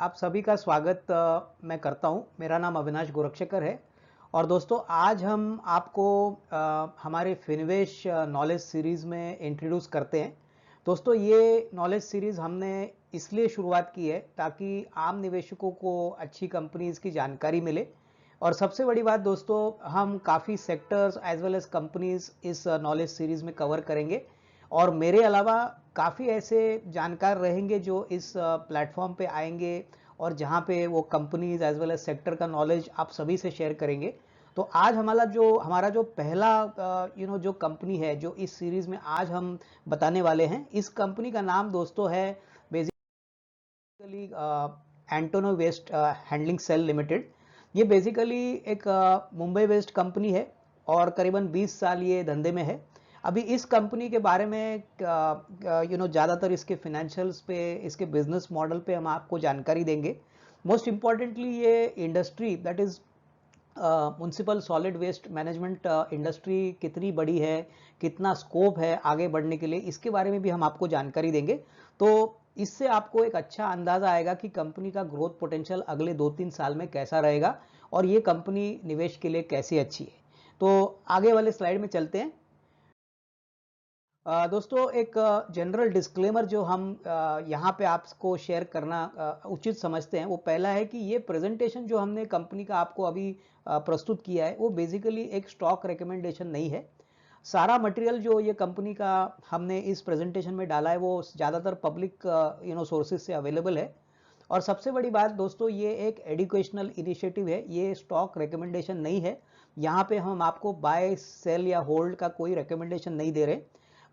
आप सभी का स्वागत मैं करता हूं। मेरा नाम अविनाश गोरक्षकर है और दोस्तों आज हम आपको हमारे फिनवेश नॉलेज सीरीज़ में इंट्रोड्यूस करते हैं। दोस्तों ये नॉलेज सीरीज़ हमने इसलिए शुरुआत की है ताकि आम निवेशकों को अच्छी कंपनीज़ की जानकारी मिले और सबसे बड़ी बात दोस्तों हम काफ़ी sectors as well as companies इस नॉलेज सीरीज़ में कवर करेंगे और मेरे अलावा काफ़ी ऐसे जानकार रहेंगे जो इस प्लेटफॉर्म पे आएंगे और जहाँ पे वो companies as well as sector का नॉलेज आप सभी से शेयर करेंगे। तो आज हमारा जो पहला जो कंपनी है जो इस सीरीज में आज हम बताने वाले हैं, इस कंपनी का नाम दोस्तों है basically Antony waste handling cell limited. ये बेसिकली एक मुंबई बेस्ड कंपनी है और करीबन 20 साल ये धंधे में है। अभी इस कंपनी के बारे में ज़्यादातर इसके फाइनेंशियल्स पे, इसके बिजनेस मॉडल पे हम आपको जानकारी देंगे। मोस्ट इम्पॉर्टेंटली ये industry that is municipal solid waste management industry कितनी बड़ी है, कितना स्कोप है आगे बढ़ने के लिए, इसके बारे में भी हम आपको जानकारी देंगे। तो इससे आपको एक अच्छा अंदाजा आएगा कि कंपनी का ग्रोथ पोटेंशियल अगले 2-3 साल में कैसा रहेगा और ये कंपनी निवेश के लिए कैसे अच्छी है। तो आगे वाले स्लाइड में चलते हैं। दोस्तों एक जनरल डिस्क्लेमर जो हम यहाँ पे आपको शेयर करना उचित समझते हैं, वो पहला है कि ये प्रेजेंटेशन जो हमने कंपनी का आपको अभी प्रस्तुत किया है वो बेसिकली एक स्टॉक रिकमेंडेशन नहीं है। सारा मटेरियल जो ये कंपनी का हमने इस प्रेजेंटेशन में डाला है वो ज़्यादातर पब्लिक सोर्सेज से अवेलेबल है। और सबसे बड़ी बात दोस्तों, ये एक एजुकेशनल इनिशिएटिव है, ये स्टॉक रिकमेंडेशन नहीं है। यहाँ पे हम आपको बाय सेल या होल्ड का कोई रिकमेंडेशन नहीं दे रहे।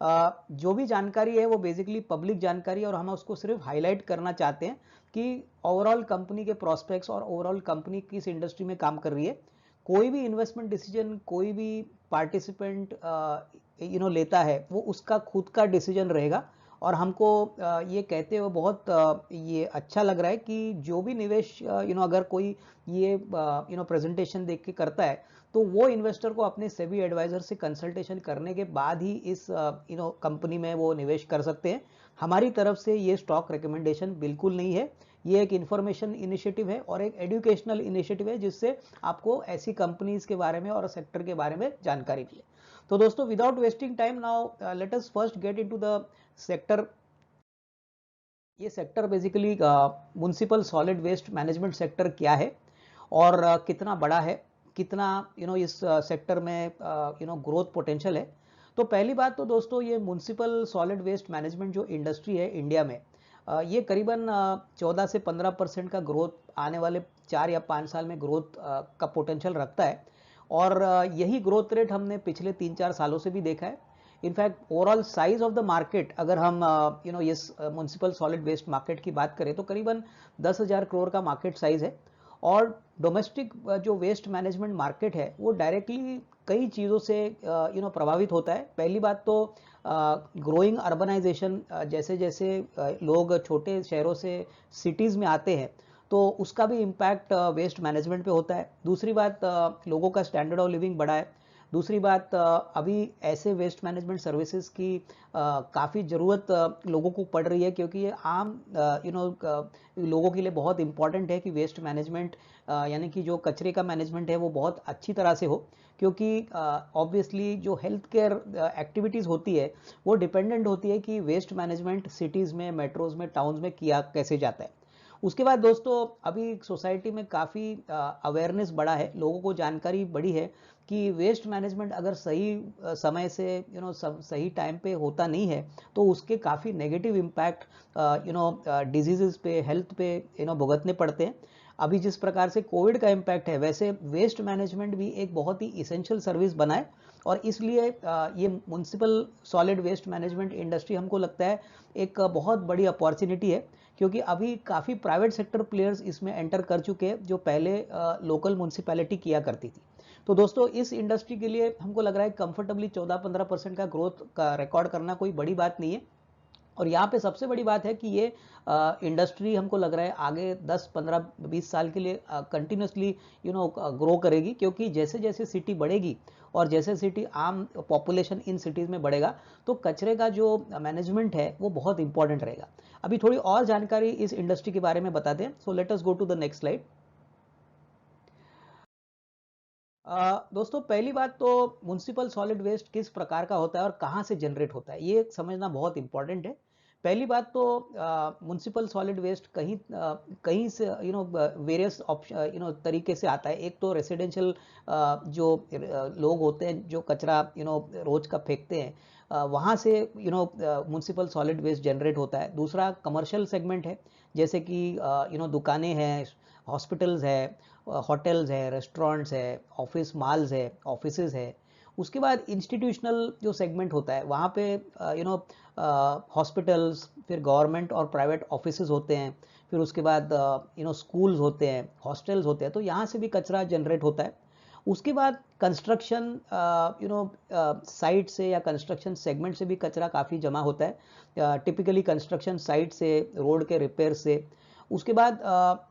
जो भी जानकारी है वो बेसिकली पब्लिक जानकारी है और हम उसको सिर्फ हाईलाइट करना चाहते हैं कि ओवरऑल कंपनी के प्रोस्पेक्ट्स और ओवरऑल कंपनी किस इंडस्ट्री में काम कर रही है। कोई भी इन्वेस्टमेंट डिसीजन कोई भी पार्टिसिपेंट लेता है वो उसका खुद का डिसीजन रहेगा। और हमको ये कहते हुए बहुत ये अच्छा लग रहा है कि जो भी निवेश अगर कोई ये प्रेजेंटेशन देख के करता है तो वो इन्वेस्टर को अपने सेबी एडवाइजर से कंसल्टेशन करने के बाद ही इस कंपनी में वो निवेश कर सकते हैं। हमारी तरफ से ये स्टॉक रिकमेंडेशन बिल्कुल नहीं है। ये एक इंफॉर्मेशन इनिशिएटिव है और एक एजुकेशनल इनिशिएटिव है जिससे आपको ऐसी कंपनीज के बारे में और सेक्टर के बारे में जानकारी मिले। तो दोस्तों without wasting time now let us first get into the sector. ये sector basically municipal solid waste management sector क्या है और कितना बड़ा है, कितना इस सेक्टर में ग्रोथ पोटेंशियल है। तो पहली बात तो दोस्तों ये म्युनिसिपल सॉलिड वेस्ट मैनेजमेंट जो इंडस्ट्री है इंडिया में, ये करीबन 14 से 15% का ग्रोथ आने वाले 4 या 5 साल में ग्रोथ का पोटेंशियल रखता है। और यही ग्रोथ रेट हमने पिछले 3-4 सालों से भी देखा है। In fact overall size of the market अगर हम इस म्युनिसिपल सॉलिड वेस्ट मार्केट की बात करें तो करीबन 10,000 करोड़ का मार्केट साइज है। और डोमेस्टिक जो वेस्ट मैनेजमेंट मार्केट है वो डायरेक्टली कई चीज़ों से प्रभावित होता है। पहली बात तो ग्रोइंग अर्बनाइजेशन, जैसे जैसे लोग छोटे शहरों से सिटीज़ में आते हैं तो उसका भी इम्पैक्ट वेस्ट मैनेजमेंट पे होता है। दूसरी बात, लोगों का स्टैंडर्ड ऑफ लिविंग बढ़ा है। दूसरी बात, अभी ऐसे वेस्ट मैनेजमेंट सर्विसेज की काफ़ी ज़रूरत लोगों को पड़ रही है क्योंकि ये आम लोगों के लिए बहुत इंपॉर्टेंट है कि वेस्ट मैनेजमेंट यानी कि जो कचरे का मैनेजमेंट है वो बहुत अच्छी तरह से हो। क्योंकि ऑब्वियसली जो हेल्थ केयर एक्टिविटीज़ होती है वो डिपेंडेंट होती है कि वेस्ट मैनेजमेंट सिटीज़ में, मेट्रोज़ में, टाउन्स में किया कैसे जाता है। उसके बाद दोस्तों अभी सोसाइटी में काफ़ी अवेयरनेस बढ़ा है, लोगों को जानकारी बढ़ी है कि वेस्ट मैनेजमेंट अगर सही समय से सही टाइम पे होता नहीं है तो उसके काफ़ी नेगेटिव इम्पैक्ट डिजीज़ पे, हेल्थ पे भुगतने पड़ते हैं। अभी जिस प्रकार से कोविड का इम्पैक्ट है वैसे वेस्ट मैनेजमेंट भी एक बहुत ही इसेंशियल सर्विस बना है। और इसलिए ये municipal solid waste management industry हमको लगता है एक बहुत बड़ी अपॉर्चुनिटी है क्योंकि अभी काफ़ी प्राइवेट सेक्टर प्लेयर्स इसमें एंटर कर चुके हैं जो पहले लोकल म्युनिसिपैलिटी किया करती थी। तो दोस्तों इस इंडस्ट्री के लिए हमको लग रहा है कंफर्टेबली 14-15% का ग्रोथ का रिकॉर्ड करना कोई बड़ी बात नहीं है। और यहाँ पे सबसे बड़ी बात है कि ये इंडस्ट्री हमको लग रहा है आगे 10, 15, 20 साल के लिए कंटिन्यूसली ग्रो करेगी, क्योंकि जैसे जैसे सिटी बढ़ेगी और जैसे सिटी आम पॉपुलेशन इन सिटीज़ में बढ़ेगा तो कचरे का जो मैनेजमेंट है वो बहुत इंपॉर्टेंट रहेगा। अभी थोड़ी और जानकारी इस इंडस्ट्री के बारे में बताते हैं। So let us go to the next slide. दोस्तों पहली बात तो म्युनिसिपल सॉलिड वेस्ट किस प्रकार का होता है और कहाँ से जनरेट होता है, ये समझना बहुत इंपॉर्टेंट है। पहली बात तो म्युनिसिपल सॉलिड वेस्ट कहीं से वेरियस ऑप्शन तरीके से आता है। एक तो रेसिडेंशियल जो लोग होते हैं जो कचरा रोज का फेंकते हैं, वहाँ से म्युनिसिपल सॉलिड वेस्ट जनरेट होता है। दूसरा कमर्शियल सेगमेंट है, जैसे कि दुकानें हैं, हॉस्पिटल्स है, होटल्स है, रेस्टोरेंट्स है, ऑफिस मॉल्स है, ऑफिसेज है। उसके बाद इंस्टीट्यूशनल जो सेगमेंट होता है वहाँ पे हॉस्पिटल्स, फिर गवर्नमेंट और प्राइवेट ऑफिसेज होते हैं, फिर उसके बाद स्कूल्स होते हैं, हॉस्टल्स होते हैं, तो यहाँ से भी कचरा जनरेट होता है। उसके बाद कंस्ट्रक्शन साइट से या कंस्ट्रक्शन सेगमेंट से भी कचरा काफ़ी जमा होता है, टिपिकली कंस्ट्रक्शन साइट से, रोड के रिपेयर से। उसके बाद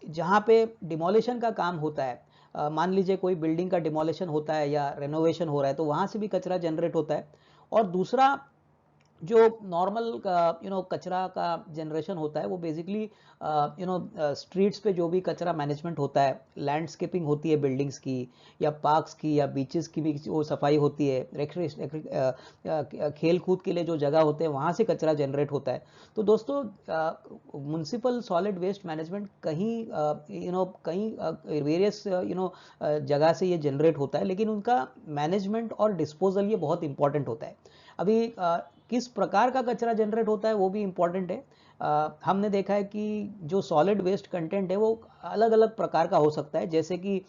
जहाँ पे डिमोलिशन का काम होता है, मान लीजिए कोई बिल्डिंग का डिमोलिशन होता है या रेनोवेशन हो रहा है, तो वहाँ से भी कचरा जनरेट होता है। और दूसरा जो नॉर्मल कचरा का जनरेशन होता है वो बेसिकली स्ट्रीट्स पे जो भी कचरा मैनेजमेंट होता है, लैंडस्केपिंग होती है बिल्डिंग्स की या पार्क्स की या बीचेस की भी वो सफाई होती है, खेल कूद के लिए जो जगह होते हैं वहाँ से कचरा जनरेट होता है। तो दोस्तों म्युनिसिपल सॉलिड वेस्ट मैनेजमेंट कहीं वेरियस जगह से ये जनरेट होता है, लेकिन उनका मैनेजमेंट और डिस्पोजल ये बहुत इंपॉर्टेंट होता है। अभी किस प्रकार का कचरा जनरेट होता है वो भी इम्पॉर्टेंट है। हमने देखा है कि जो सॉलिड वेस्ट कंटेंट है वो अलग अलग प्रकार का हो सकता है, जैसे कि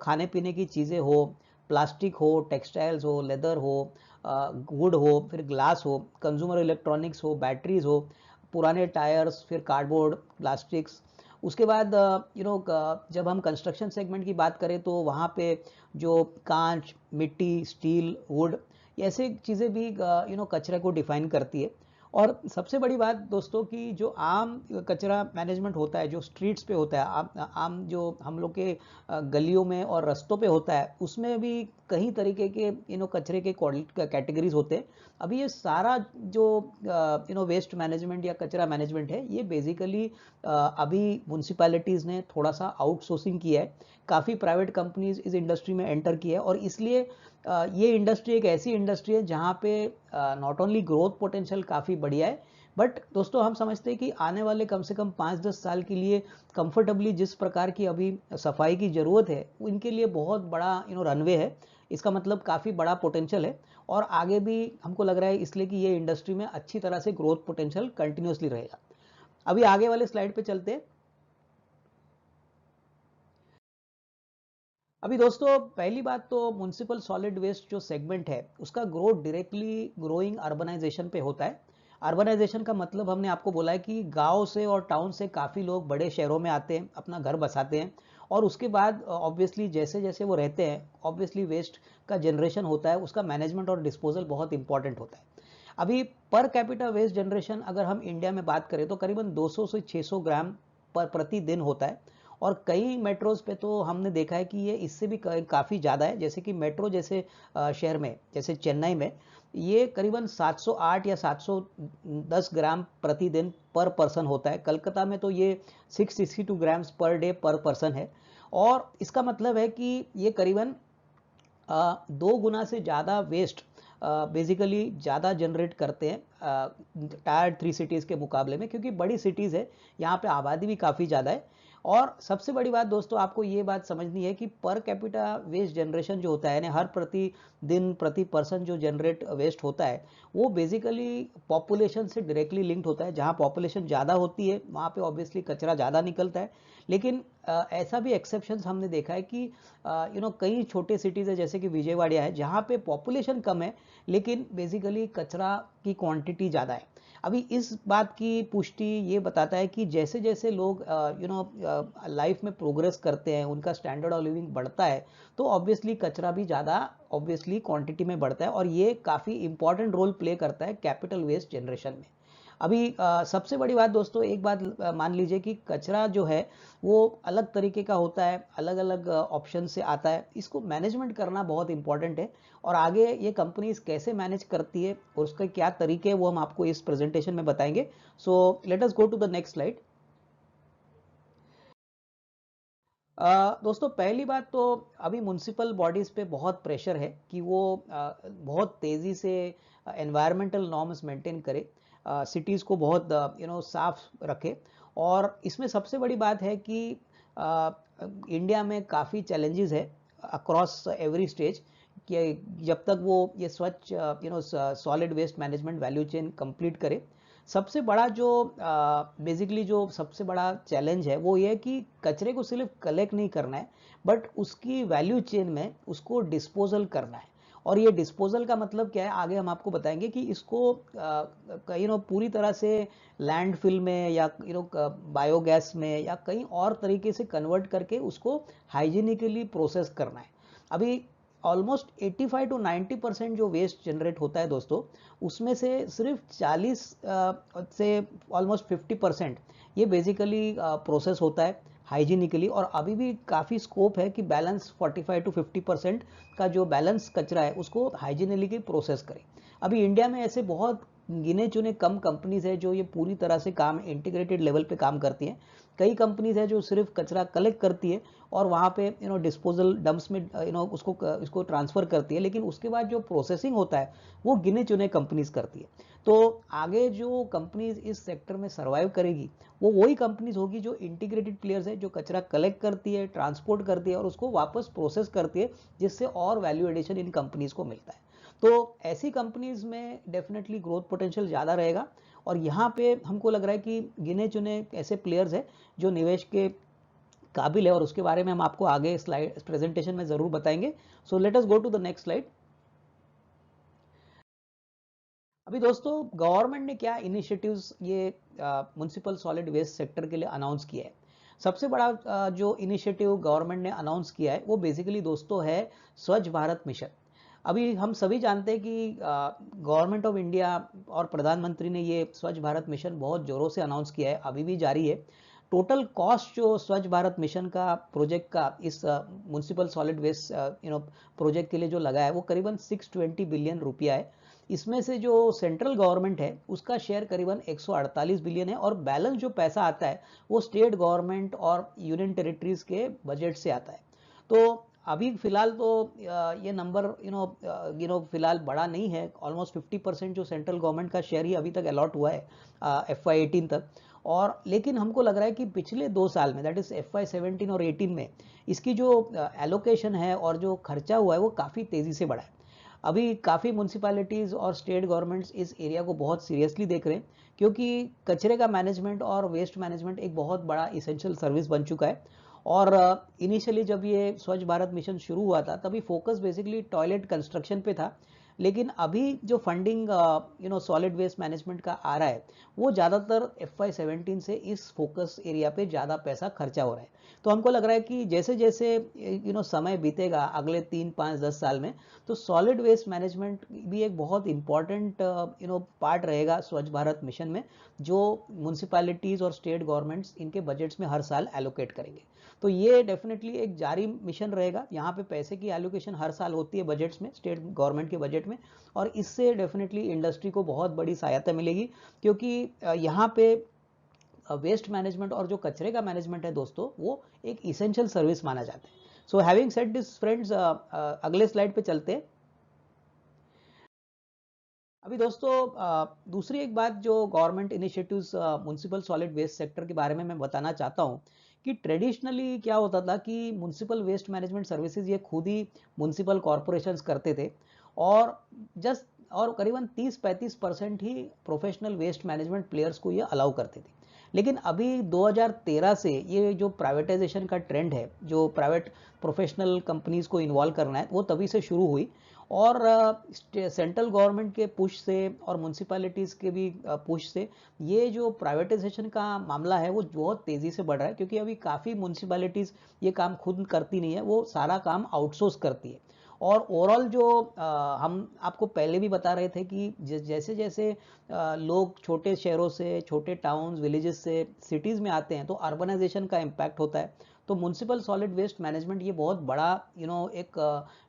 खाने पीने की चीज़ें हो, प्लास्टिक हो, टेक्सटाइल्स हो, लेदर हो, वुड हो, फिर ग्लास हो, कंज्यूमर इलेक्ट्रॉनिक्स हो, बैटरीज हो, पुराने टायर्स, फिर कार्डबोर्ड, प्लास्टिक्स। उसके बाद जब हम कंस्ट्रक्शन सेगमेंट की बात करें तो वहाँ पे जो कांच, मिट्टी, स्टील, वुड, ऐसे चीज़ें भी कचरे को डिफाइन करती है। और सबसे बड़ी बात दोस्तों कि जो आम कचरा मैनेजमेंट होता है जो स्ट्रीट्स पे होता है, आम जो हम लोग के गलियों में और रास्तों पे होता है, उसमें भी कई तरीके के कचरे के कैटेगरीज होते हैं। अभी ये सारा जो वेस्ट मैनेजमेंट या कचरा मैनेजमेंट है ये बेसिकली अभी म्यूनसिपैलिटीज़ ने थोड़ा सा आउटसोर्सिंग किया है, काफ़ी प्राइवेट कंपनीज इस इंडस्ट्री में एंटर किया है। और इसलिए ये इंडस्ट्री एक ऐसी इंडस्ट्री है जहाँ पे नॉट ओनली ग्रोथ पोटेंशियल काफ़ी बढ़िया है, बट दोस्तों हम समझते हैं कि आने वाले कम से कम 5-10 साल के लिए कंफर्टेबली जिस प्रकार की अभी सफाई की ज़रूरत है इनके लिए बहुत बड़ा रनवे है। इसका मतलब काफ़ी बड़ा पोटेंशियल है और आगे भी हमको लग रहा है इसलिए कि ये इंडस्ट्री में अच्छी तरह से ग्रोथ पोटेंशियल कंटिन्यूसली रहेगा। अभी आगे वाले स्लाइड पे चलते हैं। अभी दोस्तों पहली बात तो म्युनिसिपल सॉलिड वेस्ट जो सेगमेंट है उसका ग्रोथ डायरेक्टली ग्रोइंग अर्बनाइजेशन पे होता है। अर्बनाइजेशन का मतलब हमने आपको बोला है कि गांव से और टाउन से काफ़ी लोग बड़े शहरों में आते हैं, अपना घर बसाते हैं, और उसके बाद ऑब्वियसली जैसे जैसे वो रहते हैं ऑब्वियसली वेस्ट का जनरेशन होता है, उसका मैनेजमेंट और डिस्पोजल बहुत इंपॉर्टेंट होता है। अभी पर कैपिटा वेस्ट जनरेशन अगर हम इंडिया में बात करें तो करीबन 200 से 600 ग्राम पर प्रतिदिन होता है, और कई मेट्रोज पे तो हमने देखा है कि ये इससे भी काफ़ी ज़्यादा है। जैसे कि मेट्रो जैसे शहर में, जैसे चेन्नई में, ये करीबन 708 या 710 ग्राम प्रतिदिन पर पर्सन होता है। कलकत्ता में तो ये 662 ग्राम्स पर डे पर पर्सन है। और इसका मतलब है कि ये करीबन 2 गुना से ज़्यादा वेस्ट बेसिकली ज़्यादा जनरेट करते हैं टायर 3 सिटीज़ के मुकाबले में, क्योंकि बड़ी सिटीज़ है, यहाँ पे आबादी भी काफ़ी ज़्यादा है। और सबसे बड़ी बात दोस्तों आपको ये बात समझनी है कि पर कैपिटा वेस्ट जनरेशन जो होता है ना, हर प्रति दिन प्रति पर्सन जो जनरेट वेस्ट होता है वो बेसिकली पॉपुलेशन से डायरेक्टली लिंक्ड होता है। जहाँ पॉपुलेशन ज़्यादा होती है वहाँ पे ऑब्वियसली कचरा ज़्यादा निकलता है, लेकिन ऐसा भी एक्सेप्शंस हमने देखा है कि कई छोटे सिटीज़ है जैसे कि विजयवाड़ा है जहाँ पे पॉपुलेशन कम है लेकिन बेसिकली कचरा की क्वांटिटी ज़्यादा है। अभी इस बात की पुष्टि ये बताता है कि जैसे जैसे लोग लाइफ में प्रोग्रेस करते हैं, उनका स्टैंडर्ड ऑफ लिविंग बढ़ता है, तो ऑब्वियसली कचरा भी ज़्यादा ऑब्वियसली क्वांटिटी में बढ़ता है, और ये काफ़ी इंपॉर्टेंट रोल प्ले करता है कैपिटल वेस्ट जनरेशन में। अभी सबसे बड़ी बात दोस्तों, एक बात मान लीजिए कि कचरा जो है वो अलग तरीके का होता है, अलग अलग ऑप्शन से आता है, इसको मैनेजमेंट करना बहुत इंपॉर्टेंट है। और आगे ये कंपनीज कैसे मैनेज करती है और उसके क्या तरीके हैं वो हम आपको इस प्रेजेंटेशन में बताएंगे। So let us go to the next slide. दोस्तों पहली बात तो अभी म्युनिसिपल बॉडीज पे बहुत प्रेशर है कि वो बहुत तेजी से एनवायरमेंटल नॉर्म्स मेंटेन करे, सिटीज को बहुत साफ रखे। और इसमें सबसे बड़ी बात है कि इंडिया में काफ़ी चैलेंजेस है अक्रॉस एवरी स्टेज, कि जब तक वो ये स्वच्छ solid waste management value chain complete करे। सबसे बड़ा जो बेसिकली जो सबसे बड़ा चैलेंज है वो ये है कि कचरे को सिर्फ कलेक्ट नहीं करना है, बट उसकी वैल्यू चेन में उसको डिस्पोजल करना है। और ये डिस्पोजल का मतलब क्या है आगे हम आपको बताएंगे कि इसको पूरी तरह से लैंडफिल में या बायोगैस में या कहीं और तरीके से कन्वर्ट करके उसको हाइजीनिकली प्रोसेस करना है। अभी ऑलमोस्ट 85 टू 90% जो वेस्ट जनरेट होता है दोस्तों, उसमें से सिर्फ 40 से ऑलमोस्ट 50% ये बेसिकली प्रोसेस होता है हाइजीनिकली। और अभी भी काफ़ी स्कोप है कि बैलेंस 45 टू 50% का जो बैलेंस कचरा है उसको हाइजीनिकली प्रोसेस करें। अभी इंडिया में ऐसे बहुत गिने चुने कम कंपनीज है जो ये पूरी तरह से काम इंटीग्रेटेड लेवल पे काम करती हैं। कई कंपनीज है जो सिर्फ कचरा कलेक्ट करती है और वहाँ पे डिस्पोजल डंप्स में उसको इसको ट्रांसफ़र करती है, लेकिन उसके बाद जो प्रोसेसिंग होता है वो गिने चुने कंपनीज करती है। तो आगे जो कंपनीज इस सेक्टर में सर्वाइव करेगी वो वही कंपनीज होगी जो इंटीग्रेटेड प्लेयर्स है, जो कचरा कलेक्ट करती है, ट्रांसपोर्ट करती है और उसको वापस प्रोसेस करती है, जिससे और वैल्यू एडिशन इन कंपनीज को मिलता है। तो ऐसी कंपनीज में डेफिनेटली ग्रोथ पोटेंशियल ज़्यादा रहेगा। और यहाँ पे हमको लग रहा है कि गिने चुने ऐसे प्लेयर्स हैं जो निवेश के काबिल है, और उसके बारे में हम आपको आगे स्लाइड प्रेजेंटेशन में ज़रूर बताएंगे। So let us go to the next slide. अभी दोस्तों गवर्नमेंट ने क्या इनिशिएटिव्स ये म्युनिसिपल सॉलिड वेस्ट सेक्टर के लिए अनाउंस किया है। सबसे बड़ा जो इनिशिएटिव गवर्नमेंट ने अनाउंस किया है वो बेसिकली दोस्तों है स्वच्छ भारत मिशन। अभी हम सभी जानते हैं कि गवर्नमेंट ऑफ इंडिया और प्रधानमंत्री ने ये स्वच्छ भारत मिशन बहुत जोरों से अनाउंस किया है, अभी भी जारी है। टोटल कॉस्ट जो स्वच्छ भारत मिशन का प्रोजेक्ट का इस म्युनिसिपल सॉलिड वेस्ट प्रोजेक्ट के लिए जो लगा है वो करीबन 620 बिलियन रुपया है। इसमें से जो सेंट्रल गवर्नमेंट है उसका शेयर करीबन 148 बिलियन है, और बैलेंस जो पैसा आता है वो स्टेट गवर्नमेंट और यूनियन टेरिटरीज के बजट से आता है। तो अभी फिलहाल तो ये नंबर फिलहाल बड़ा नहीं है, ऑलमोस्ट 50% जो सेंट्रल गवर्नमेंट का शेयर ही अभी तक अलॉट हुआ है FY18 तक। और लेकिन हमको लग रहा है कि पिछले 2 साल में दैट इज FY17 और 18 में इसकी जो एलोकेशन है और जो खर्चा हुआ है वो काफ़ी तेज़ी से बढ़ा है। अभी काफ़ी म्यूनसिपैलिटीज़ और स्टेट गवर्नमेंट्स इस एरिया को बहुत सीरियसली देख रहे हैं, क्योंकि कचरे का मैनेजमेंट और वेस्ट मैनेजमेंट एक बहुत बड़ा इसेंशियल सर्विस बन चुका है। और इनिशियली जब ये स्वच्छ भारत मिशन शुरू हुआ था तभी फोकस बेसिकली टॉयलेट कंस्ट्रक्शन पे था, लेकिन अभी जो फंडिंग सॉलिड वेस्ट मैनेजमेंट का आ रहा है वो ज़्यादातर FY17 से इस फोकस एरिया पे ज़्यादा पैसा खर्चा हो रहा है। तो हमको लग रहा है कि जैसे जैसे समय बीतेगा अगले 3 5 10 साल में, तो सॉलिड वेस्ट मैनेजमेंट भी एक बहुत इंपॉर्टेंट पार्ट रहेगा स्वच्छ भारत मिशन में, जो म्यूनसिपैलिटीज़ और स्टेट गवर्नमेंट्स इनके बजट्स में हर साल एलोकेट करेंगे। तो ये डेफिनेटली एक जारी मिशन रहेगा। यहाँ पे पैसे की एलोकेशन हर साल होती है बजट्स में, स्टेट गवर्नमेंट के बजट में, और इससे डेफिनेटली इंडस्ट्री को बहुत बड़ी सहायता मिलेगी, क्योंकि यहाँ पे वेस्ट मैनेजमेंट और जो कचरे का मैनेजमेंट है दोस्तों वो एक इसेंशियल सर्विस माना जाता है। So having said this friends, अगले स्लाइड पे चलते हैं। अभी दोस्तों दूसरी एक बात जो government initiatives municipal solid waste sector के बारे में मैं बताना चाहता हूँ कि ट्रेडिशनली क्या होता था कि म्युनिसिपल वेस्ट मैनेजमेंट सर्विसेज ये खुद ही म्युनिसिपल कॉरपोरेशंस करते थे, और जस्ट और करीबन 30-35% ही प्रोफेशनल वेस्ट मैनेजमेंट प्लेयर्स को ये अलाउ करते थे। लेकिन अभी 2013 से ये जो प्राइवेटाइजेशन का ट्रेंड है, जो प्राइवेट प्रोफेशनल कंपनीज को इन्वॉल्व करना है, वो तभी से शुरू हुई। और सेंट्रल गवर्नमेंट के पुश से और म्यूनसिपैलिटीज़ के भी पुश से ये जो प्राइवेटाइजेशन का मामला है वो बहुत तेज़ी से बढ़ रहा है, क्योंकि अभी काफ़ी म्यूनसिपैलिटीज़ ये काम खुद करती नहीं है, वो सारा काम आउटसोर्स करती है। और ओवरऑल जो हम आपको पहले भी बता रहे थे कि जैसे जैसे लोग छोटे शहरों से, छोटे टाउन्स, विलेजेस से सिटीज़ में आते हैं तो अर्बनाइजेशन का इम्पैक्ट होता है। तो म्युनिसिपल सॉलिड वेस्ट मैनेजमेंट ये बहुत बड़ा एक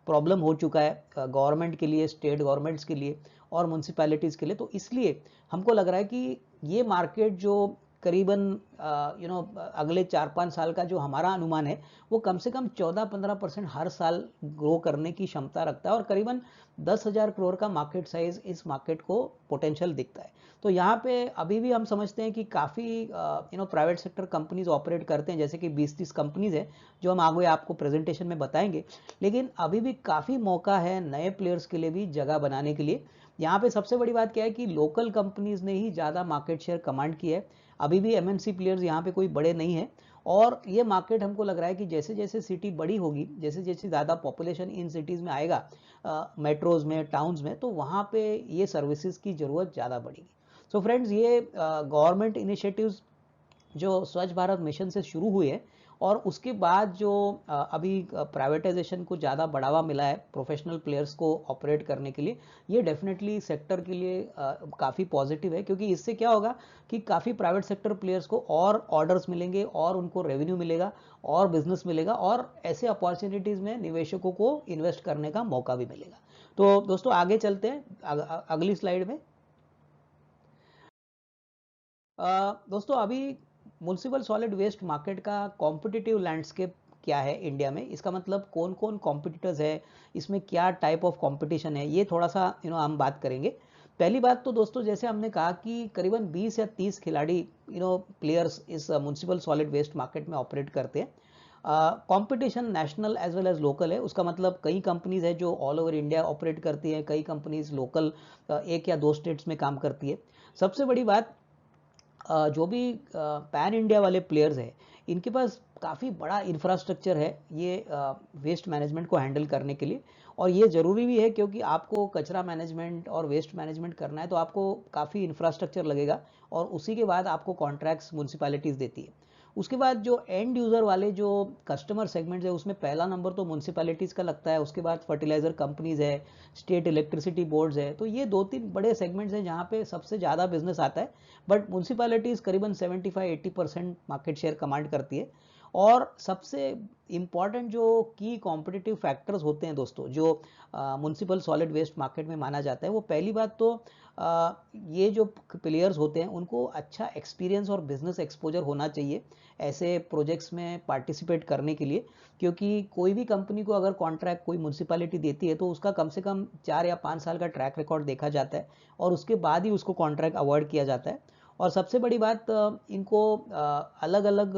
प्रॉब्लम हो चुका है गवर्नमेंट के लिए, स्टेट गवर्नमेंट्स के लिए और म्यूनसिपैलिटीज़ के लिए। तो इसलिए हमको लग रहा है कि ये मार्केट जो करीबन अगले 4-5 साल का जो हमारा अनुमान है वो कम से कम 14-15% हर साल ग्रो करने की क्षमता रखता है और करीबन 10,000 करोड़ का मार्केट साइज इस मार्केट को पोटेंशियल दिखता है। तो यहाँ पे अभी भी हम समझते हैं कि काफ़ी प्राइवेट सेक्टर कंपनीज ऑपरेट करते हैं, जैसे कि 20-30 कंपनीज है जो हम आगे आपको प्रेजेंटेशन में बताएंगे। लेकिन अभी भी काफ़ी मौका है नए प्लेयर्स के लिए भी जगह बनाने के लिए। यहाँ पे सबसे बड़ी बात क्या है कि लोकल कंपनीज ने ही ज़्यादा मार्केट शेयर कमांड किया है। अभी भी एमएनसी प्लेयर्स यहाँ पे कोई बड़े नहीं है और ये मार्केट हमको लग रहा है कि जैसे जैसे सिटी बड़ी होगी, जैसे जैसे ज़्यादा पॉपुलेशन इन सिटीज़ में आएगा, मेट्रोज में, टाउन्स में, तो वहाँ पे ये सर्विसेज की ज़रूरत ज़्यादा बढ़ेगी। सो फ्रेंड्स, ये गवर्नमेंट इनिशिएटिव्स जो स्वच्छ भारत मिशन से शुरू हुए हैं और उसके बाद जो अभी प्राइवेटाइजेशन को ज़्यादा बढ़ावा मिला है प्रोफेशनल प्लेयर्स को ऑपरेट करने के लिए, ये डेफिनेटली सेक्टर के लिए काफ़ी पॉजिटिव है, क्योंकि इससे क्या होगा कि काफ़ी प्राइवेट सेक्टर प्लेयर्स को और ऑर्डर्स मिलेंगे और उनको रेवेन्यू मिलेगा और बिजनेस मिलेगा और ऐसे अपॉर्चुनिटीज़ में निवेशकों को इन्वेस्ट करने का मौका भी मिलेगा। तो दोस्तों आगे चलते हैं अगली स्लाइड में। दोस्तों अभी म्युनिसिपल सॉलिड वेस्ट मार्केट का कॉम्पिटिटिव लैंडस्केप क्या है इंडिया में, इसका मतलब कौन कौन कॉम्पिटिटर्स है, इसमें क्या टाइप ऑफ कंपटीशन है, ये थोड़ा सा हम बात करेंगे। पहली बात तो दोस्तों, जैसे हमने कहा कि करीबन 20 या 30 खिलाड़ी प्लेयर्स इस म्युनिसिपल सॉलिड वेस्ट मार्केट में ऑपरेट करते हैं। Competition national as well as local है, उसका मतलब कई कंपनीज है जो ऑल ओवर इंडिया ऑपरेट करती है, कई कंपनीज लोकल एक या दो स्टेट्स में काम करती है। सबसे बड़ी बात, जो भी पैन इंडिया वाले प्लेयर्स हैं इनके पास काफ़ी बड़ा इंफ्रास्ट्रक्चर है ये वेस्ट मैनेजमेंट को हैंडल करने के लिए। और ये ज़रूरी भी है क्योंकि आपको कचरा मैनेजमेंट और वेस्ट मैनेजमेंट करना है तो आपको काफ़ी इंफ्रास्ट्रक्चर लगेगा और उसी के बाद आपको कॉन्ट्रैक्ट्स म्यूनसिपैलिटीज़ देती है। उसके बाद जो एंड यूज़र वाले जो कस्टमर सेगमेंट्स है उसमें पहला नंबर तो म्यूनसिपैलिटीज़ का लगता है, उसके बाद फर्टिलाइज़र कंपनीज है, स्टेट इलेक्ट्रिसिटी बोर्ड्स है। तो ये 2-3 बड़े सेगमेंट्स हैं जहाँ पे सबसे ज़्यादा बिजनेस आता है। बट म्यूनसिपैलिटीज़ करीबन 75-80% मार्केट शेयर कमांड करती है। और सबसे इम्पॉर्टेंट जो की कॉम्पिटिटिव फैक्टर्स होते हैं दोस्तों, जो म्यूनसिपल सॉलिड वेस्ट मार्केट में माना जाता है, वो पहली बात तो ये जो प्लेयर्स होते हैं उनको अच्छा एक्सपीरियंस और बिजनेस एक्सपोजर होना चाहिए ऐसे प्रोजेक्ट्स में पार्टिसिपेट करने के लिए। क्योंकि कोई भी कंपनी को अगर कॉन्ट्रैक्ट कोई म्यूनसिपैलिटी देती है तो उसका कम से कम 4 या 5 साल का ट्रैक रिकॉर्ड देखा जाता है और उसके बाद ही उसको कॉन्ट्रैक्ट अवॉर्ड किया जाता है। और सबसे बड़ी बात, इनको अलग अलग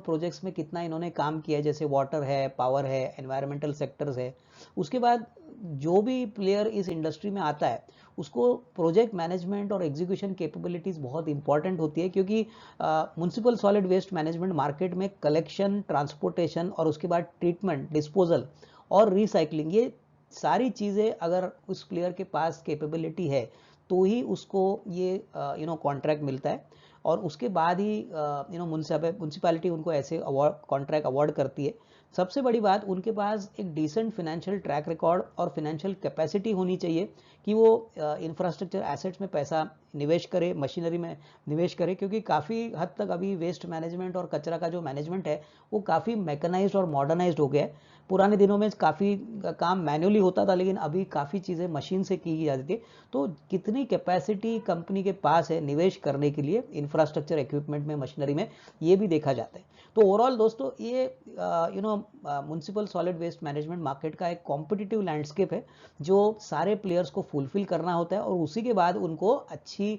प्रोजेक्ट्स में कितना इन्होंने काम किया है, जैसे वाटर है, पावर है, एनवायरमेंटल सेक्टर्स है। उसके बाद जो भी प्लेयर इस इंडस्ट्री में आता है उसको प्रोजेक्ट मैनेजमेंट और एग्जीक्यूशन कैपेबिलिटीज़ बहुत इंपॉर्टेंट होती है, क्योंकि municipal solid waste management market में कलेक्शन, ट्रांसपोर्टेशन और उसके बाद ट्रीटमेंट, डिस्पोजल और रिसाइकलिंग, ये सारी चीज़ें अगर उस प्लेयर के पास कैपेबिलिटी है तो ही उसको ये कॉन्ट्रैक्ट मिलता है और उसके बाद ही म्यूनसिपैलिटी उनको ऐसे अवार्ड कॉन्ट्रैक्ट अवार्ड करती है। सबसे बड़ी बात, उनके पास एक डिसेंट फिनेंशियल ट्रैक रिकॉर्ड और फिनेंशियल कैपेसिटी होनी चाहिए कि वो इंफ्रास्ट्रक्चर एसेट्स में पैसा निवेश करे, मशीनरी में निवेश करे, क्योंकि काफ़ी हद तक अभी वेस्ट मैनेजमेंट और कचरा का जो मैनेजमेंट है वो काफ़ी मैकेनाइज्ड और मॉडर्नाइज्ड हो गया है। पुराने दिनों में काफ़ी काम मैन्युअली होता था, लेकिन अभी काफ़ी चीज़ें मशीन से की जाती थी। तो कितनी कैपेसिटी कंपनी के पास है निवेश करने के लिए इंफ्रास्ट्रक्चर इक्विपमेंट में, मशीनरी में, ये भी देखा जाता है। तो ओवरऑल दोस्तों, ये municipal solid waste management market का एक कॉम्पिटिटिव लैंडस्केप है जो सारे प्लेयर्स को फुलफिल करना होता है और उसी के बाद उनको अच्छी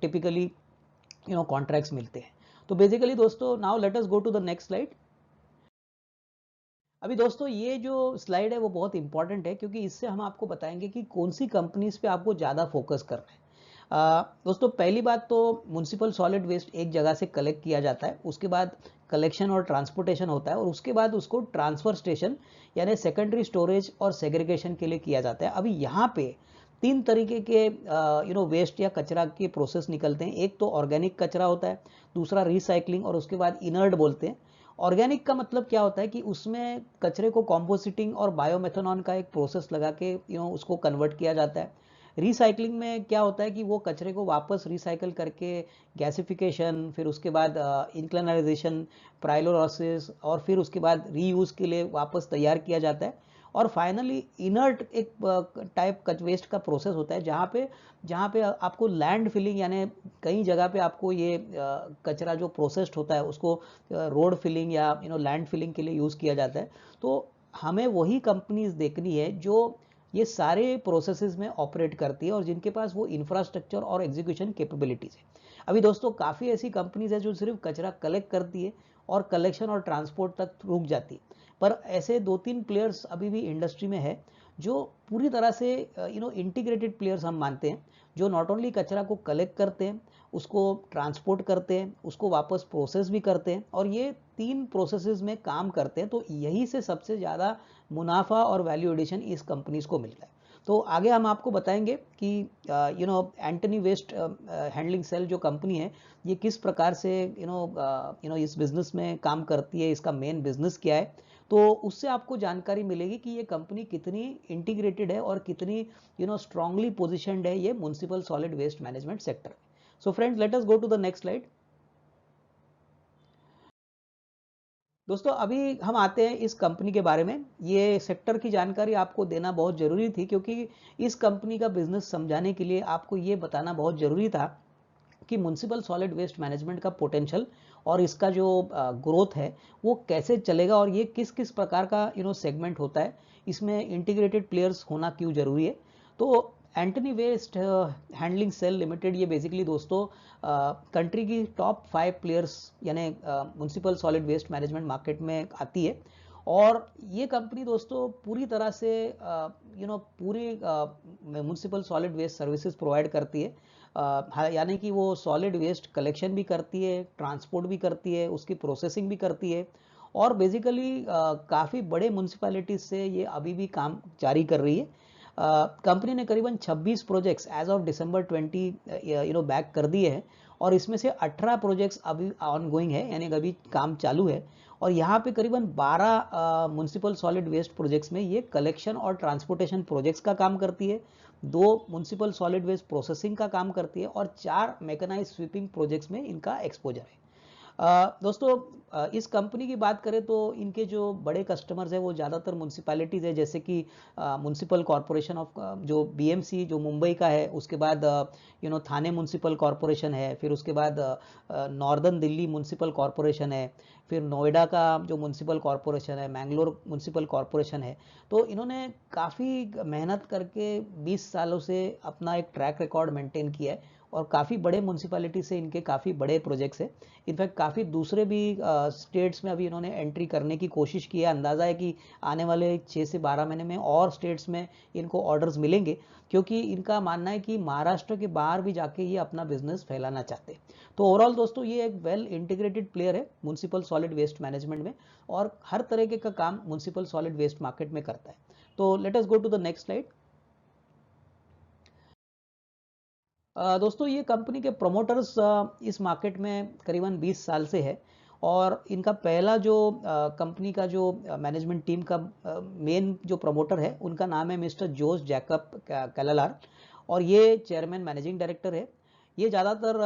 टिपिकली कॉन्ट्रैक्ट्स मिलते हैं। तो बेसिकली दोस्तों, now let us go to the next slide. अभी दोस्तों ये जो स्लाइड है वो बहुत इंपॉर्टेंट है, क्योंकि इससे हम आपको बताएंगे कि कौन सी कंपनीज पे आपको ज़्यादा फोकस करना है। दोस्तों पहली बात तो, म्युनिसिपल सॉलिड वेस्ट एक जगह से कलेक्ट किया जाता है, उसके बाद कलेक्शन और ट्रांसपोर्टेशन होता है और उसके बाद उसको ट्रांसफर स्टेशन यानी सेकेंडरी स्टोरेज और सेग्रीगेशन के लिए किया जाता है। अभी यहाँ पे 3 तरीके के वेस्ट या कचरा के प्रोसेस निकलते हैं। एक तो ऑर्गेनिक कचरा होता है, दूसरा रिसाइकलिंग और उसके बाद इनर्ट बोलते हैं, ऑर्गेनिक का मतलब क्या होता है कि उसमें कचरे को कॉम्पोसिटिंग और बायोमेथनॉन का एक प्रोसेस लगा के उसको कन्वर्ट किया जाता है। रिसाइकलिंग में क्या होता है कि वो कचरे को वापस रिसाइकल करके गैसिफिकेशन, फिर उसके बाद इंक्लिनाइजेशन, प्राइलोरोसिस, और फिर उसके बाद रीयूज के लिए वापस तैयार किया जाता है। और फाइनली इनर्ट एक टाइप वेस्ट का प्रोसेस होता है जहाँ पे आपको लैंड फिलिंग, यानी कई जगह पे आपको ये कचरा जो प्रोसेस्ड होता है उसको रोड फिलिंग या लैंड फिलिंग के लिए यूज़ किया जाता है। तो हमें वही कंपनीज देखनी है जो ये सारे प्रोसेसेस में ऑपरेट करती है और जिनके पास वो इंफ्रास्ट्रक्चर और एग्जीक्यूशन कैपेबिलिटीज है। अभी दोस्तों काफ़ी ऐसी कंपनीज है जो सिर्फ कचरा कलेक्ट करती है और कलेक्शन और ट्रांसपोर्ट तक रुक जाती है, पर ऐसे 2-3 प्लेयर्स अभी भी इंडस्ट्री में है जो पूरी तरह से इंटीग्रेटेड प्लेयर्स हम मानते हैं, जो नॉट ओनली कचरा को कलेक्ट करते हैं, उसको ट्रांसपोर्ट करते हैं, उसको वापस प्रोसेस भी करते हैं, और ये 3 प्रोसेसेस में काम करते हैं। तो यही से सबसे ज़्यादा मुनाफा और वैल्यू एडिशन इस कंपनीज को मिलता है। तो आगे हम आपको बताएंगे कि एंटनी वेस्ट हैंडलिंग सेल जो कंपनी है ये किस प्रकार से इस बिजनेस में काम करती है, इसका मेन बिजनेस क्या है। तो उससे आपको जानकारी मिलेगी कि ये कंपनी कितनी इंटीग्रेटेड है और कितनी स्ट्रांगली पोजिशनड है ये municipal solid waste management sector. So friends, let us go to the next slide. दोस्तों अभी हम आते हैं इस कंपनी के बारे में। ये सेक्टर की जानकारी आपको देना बहुत ज़रूरी थी, क्योंकि इस कंपनी का बिजनेस समझाने के लिए आपको ये बताना बहुत ज़रूरी था कि म्युनिसिपल सॉलिड वेस्ट मैनेजमेंट का पोटेंशियल और इसका जो ग्रोथ है वो कैसे चलेगा और ये किस किस प्रकार का सेगमेंट होता है, इसमें इंटीग्रेटेड प्लेयर्स होना क्यों ज़रूरी है। तो Antony Waste handling cell limited ये बेसिकली दोस्तों कंट्री की टॉप 5 प्लेयर्स यानी municipal solid waste management market में आती है। और ये कंपनी दोस्तों पूरी तरह से पूरी municipal solid waste services provide करती है, यानी कि वो सॉलिड वेस्ट कलेक्शन भी करती है, ट्रांसपोर्ट भी करती है, उसकी प्रोसेसिंग भी करती है, और बेसिकली काफ़ी बड़े म्यूनसिपैलिटीज से ये अभी भी काम जारी कर रही है। कंपनी ने करीबन 26 प्रोजेक्ट्स एज ऑफ दिसंबर 20 बैक कर दिए हैं, और इसमें से 18 प्रोजेक्ट्स अभी ऑन गोइंग है, यानी अभी काम चालू है। और यहाँ पे करीबन 12 म्यूनसिपल सॉलिड वेस्ट प्रोजेक्ट्स में ये कलेक्शन और ट्रांसपोर्टेशन प्रोजेक्ट्स का काम करती है, 2 म्यूनसिपल सॉलिड वेस्ट प्रोसेसिंग का काम करती है, और 4 मैकेनाइज स्वीपिंग प्रोजेक्ट्स में इनका एक्सपोजर है। दोस्तों इस कंपनी की बात करें तो इनके जो बड़े कस्टमर्स हैं वो ज़्यादातर म्यूनसिपैलिटीज़ है, जैसे कि म्यूनसिपल कॉरपोरेशन ऑफ जो बीएमसी जो मुंबई का है, उसके बाद थाने म्यूनसिपल कॉरपोरेशन है, फिर उसके बाद नॉर्दर्न दिल्ली म्यूनसिपल कॉरपोरेशन है, फिर नोएडा का जो म्यूनसिपल कॉरपोरेशन है, मैंगलोर म्यूनसिपल कॉरपोरेशन है। तो इन्होंने काफ़ी मेहनत करके 20 सालों से अपना एक ट्रैक रिकॉर्ड मेंटेन किया है, और काफ़ी बड़े म्यूनसिपैलिटी से इनके काफ़ी बड़े प्रोजेक्ट्स हैं। इनफैक्ट काफ़ी दूसरे भी स्टेट्स में अभी इन्होंने एंट्री करने की कोशिश की है। अंदाज़ा है कि आने वाले 6 से 12 महीने में और स्टेट्स में इनको ऑर्डर्स मिलेंगे, क्योंकि इनका मानना है कि महाराष्ट्र के बाहर भी जाके ये अपना बिजनेस फैलाना चाहते हैं। तो ओवरऑल दोस्तों ये एक वेल इंटीग्रेटेड प्लेयर है म्यूनसिपल सॉलिड वेस्ट मैनेजमेंट में, और हर तरीके का काम म्यूनसिपल सॉलिड वेस्ट मार्केट में करता है। तो let us go to the next slide. दोस्तों ये कंपनी के प्रोमोटर्स इस मार्केट में करीबन 20 साल से है, और इनका पहला जो कंपनी का जो मैनेजमेंट टीम का मेन जो प्रमोटर है उनका नाम है मिस्टर जोस जैकब कैलालार, और ये चेयरमैन मैनेजिंग डायरेक्टर है। ये ज़्यादातर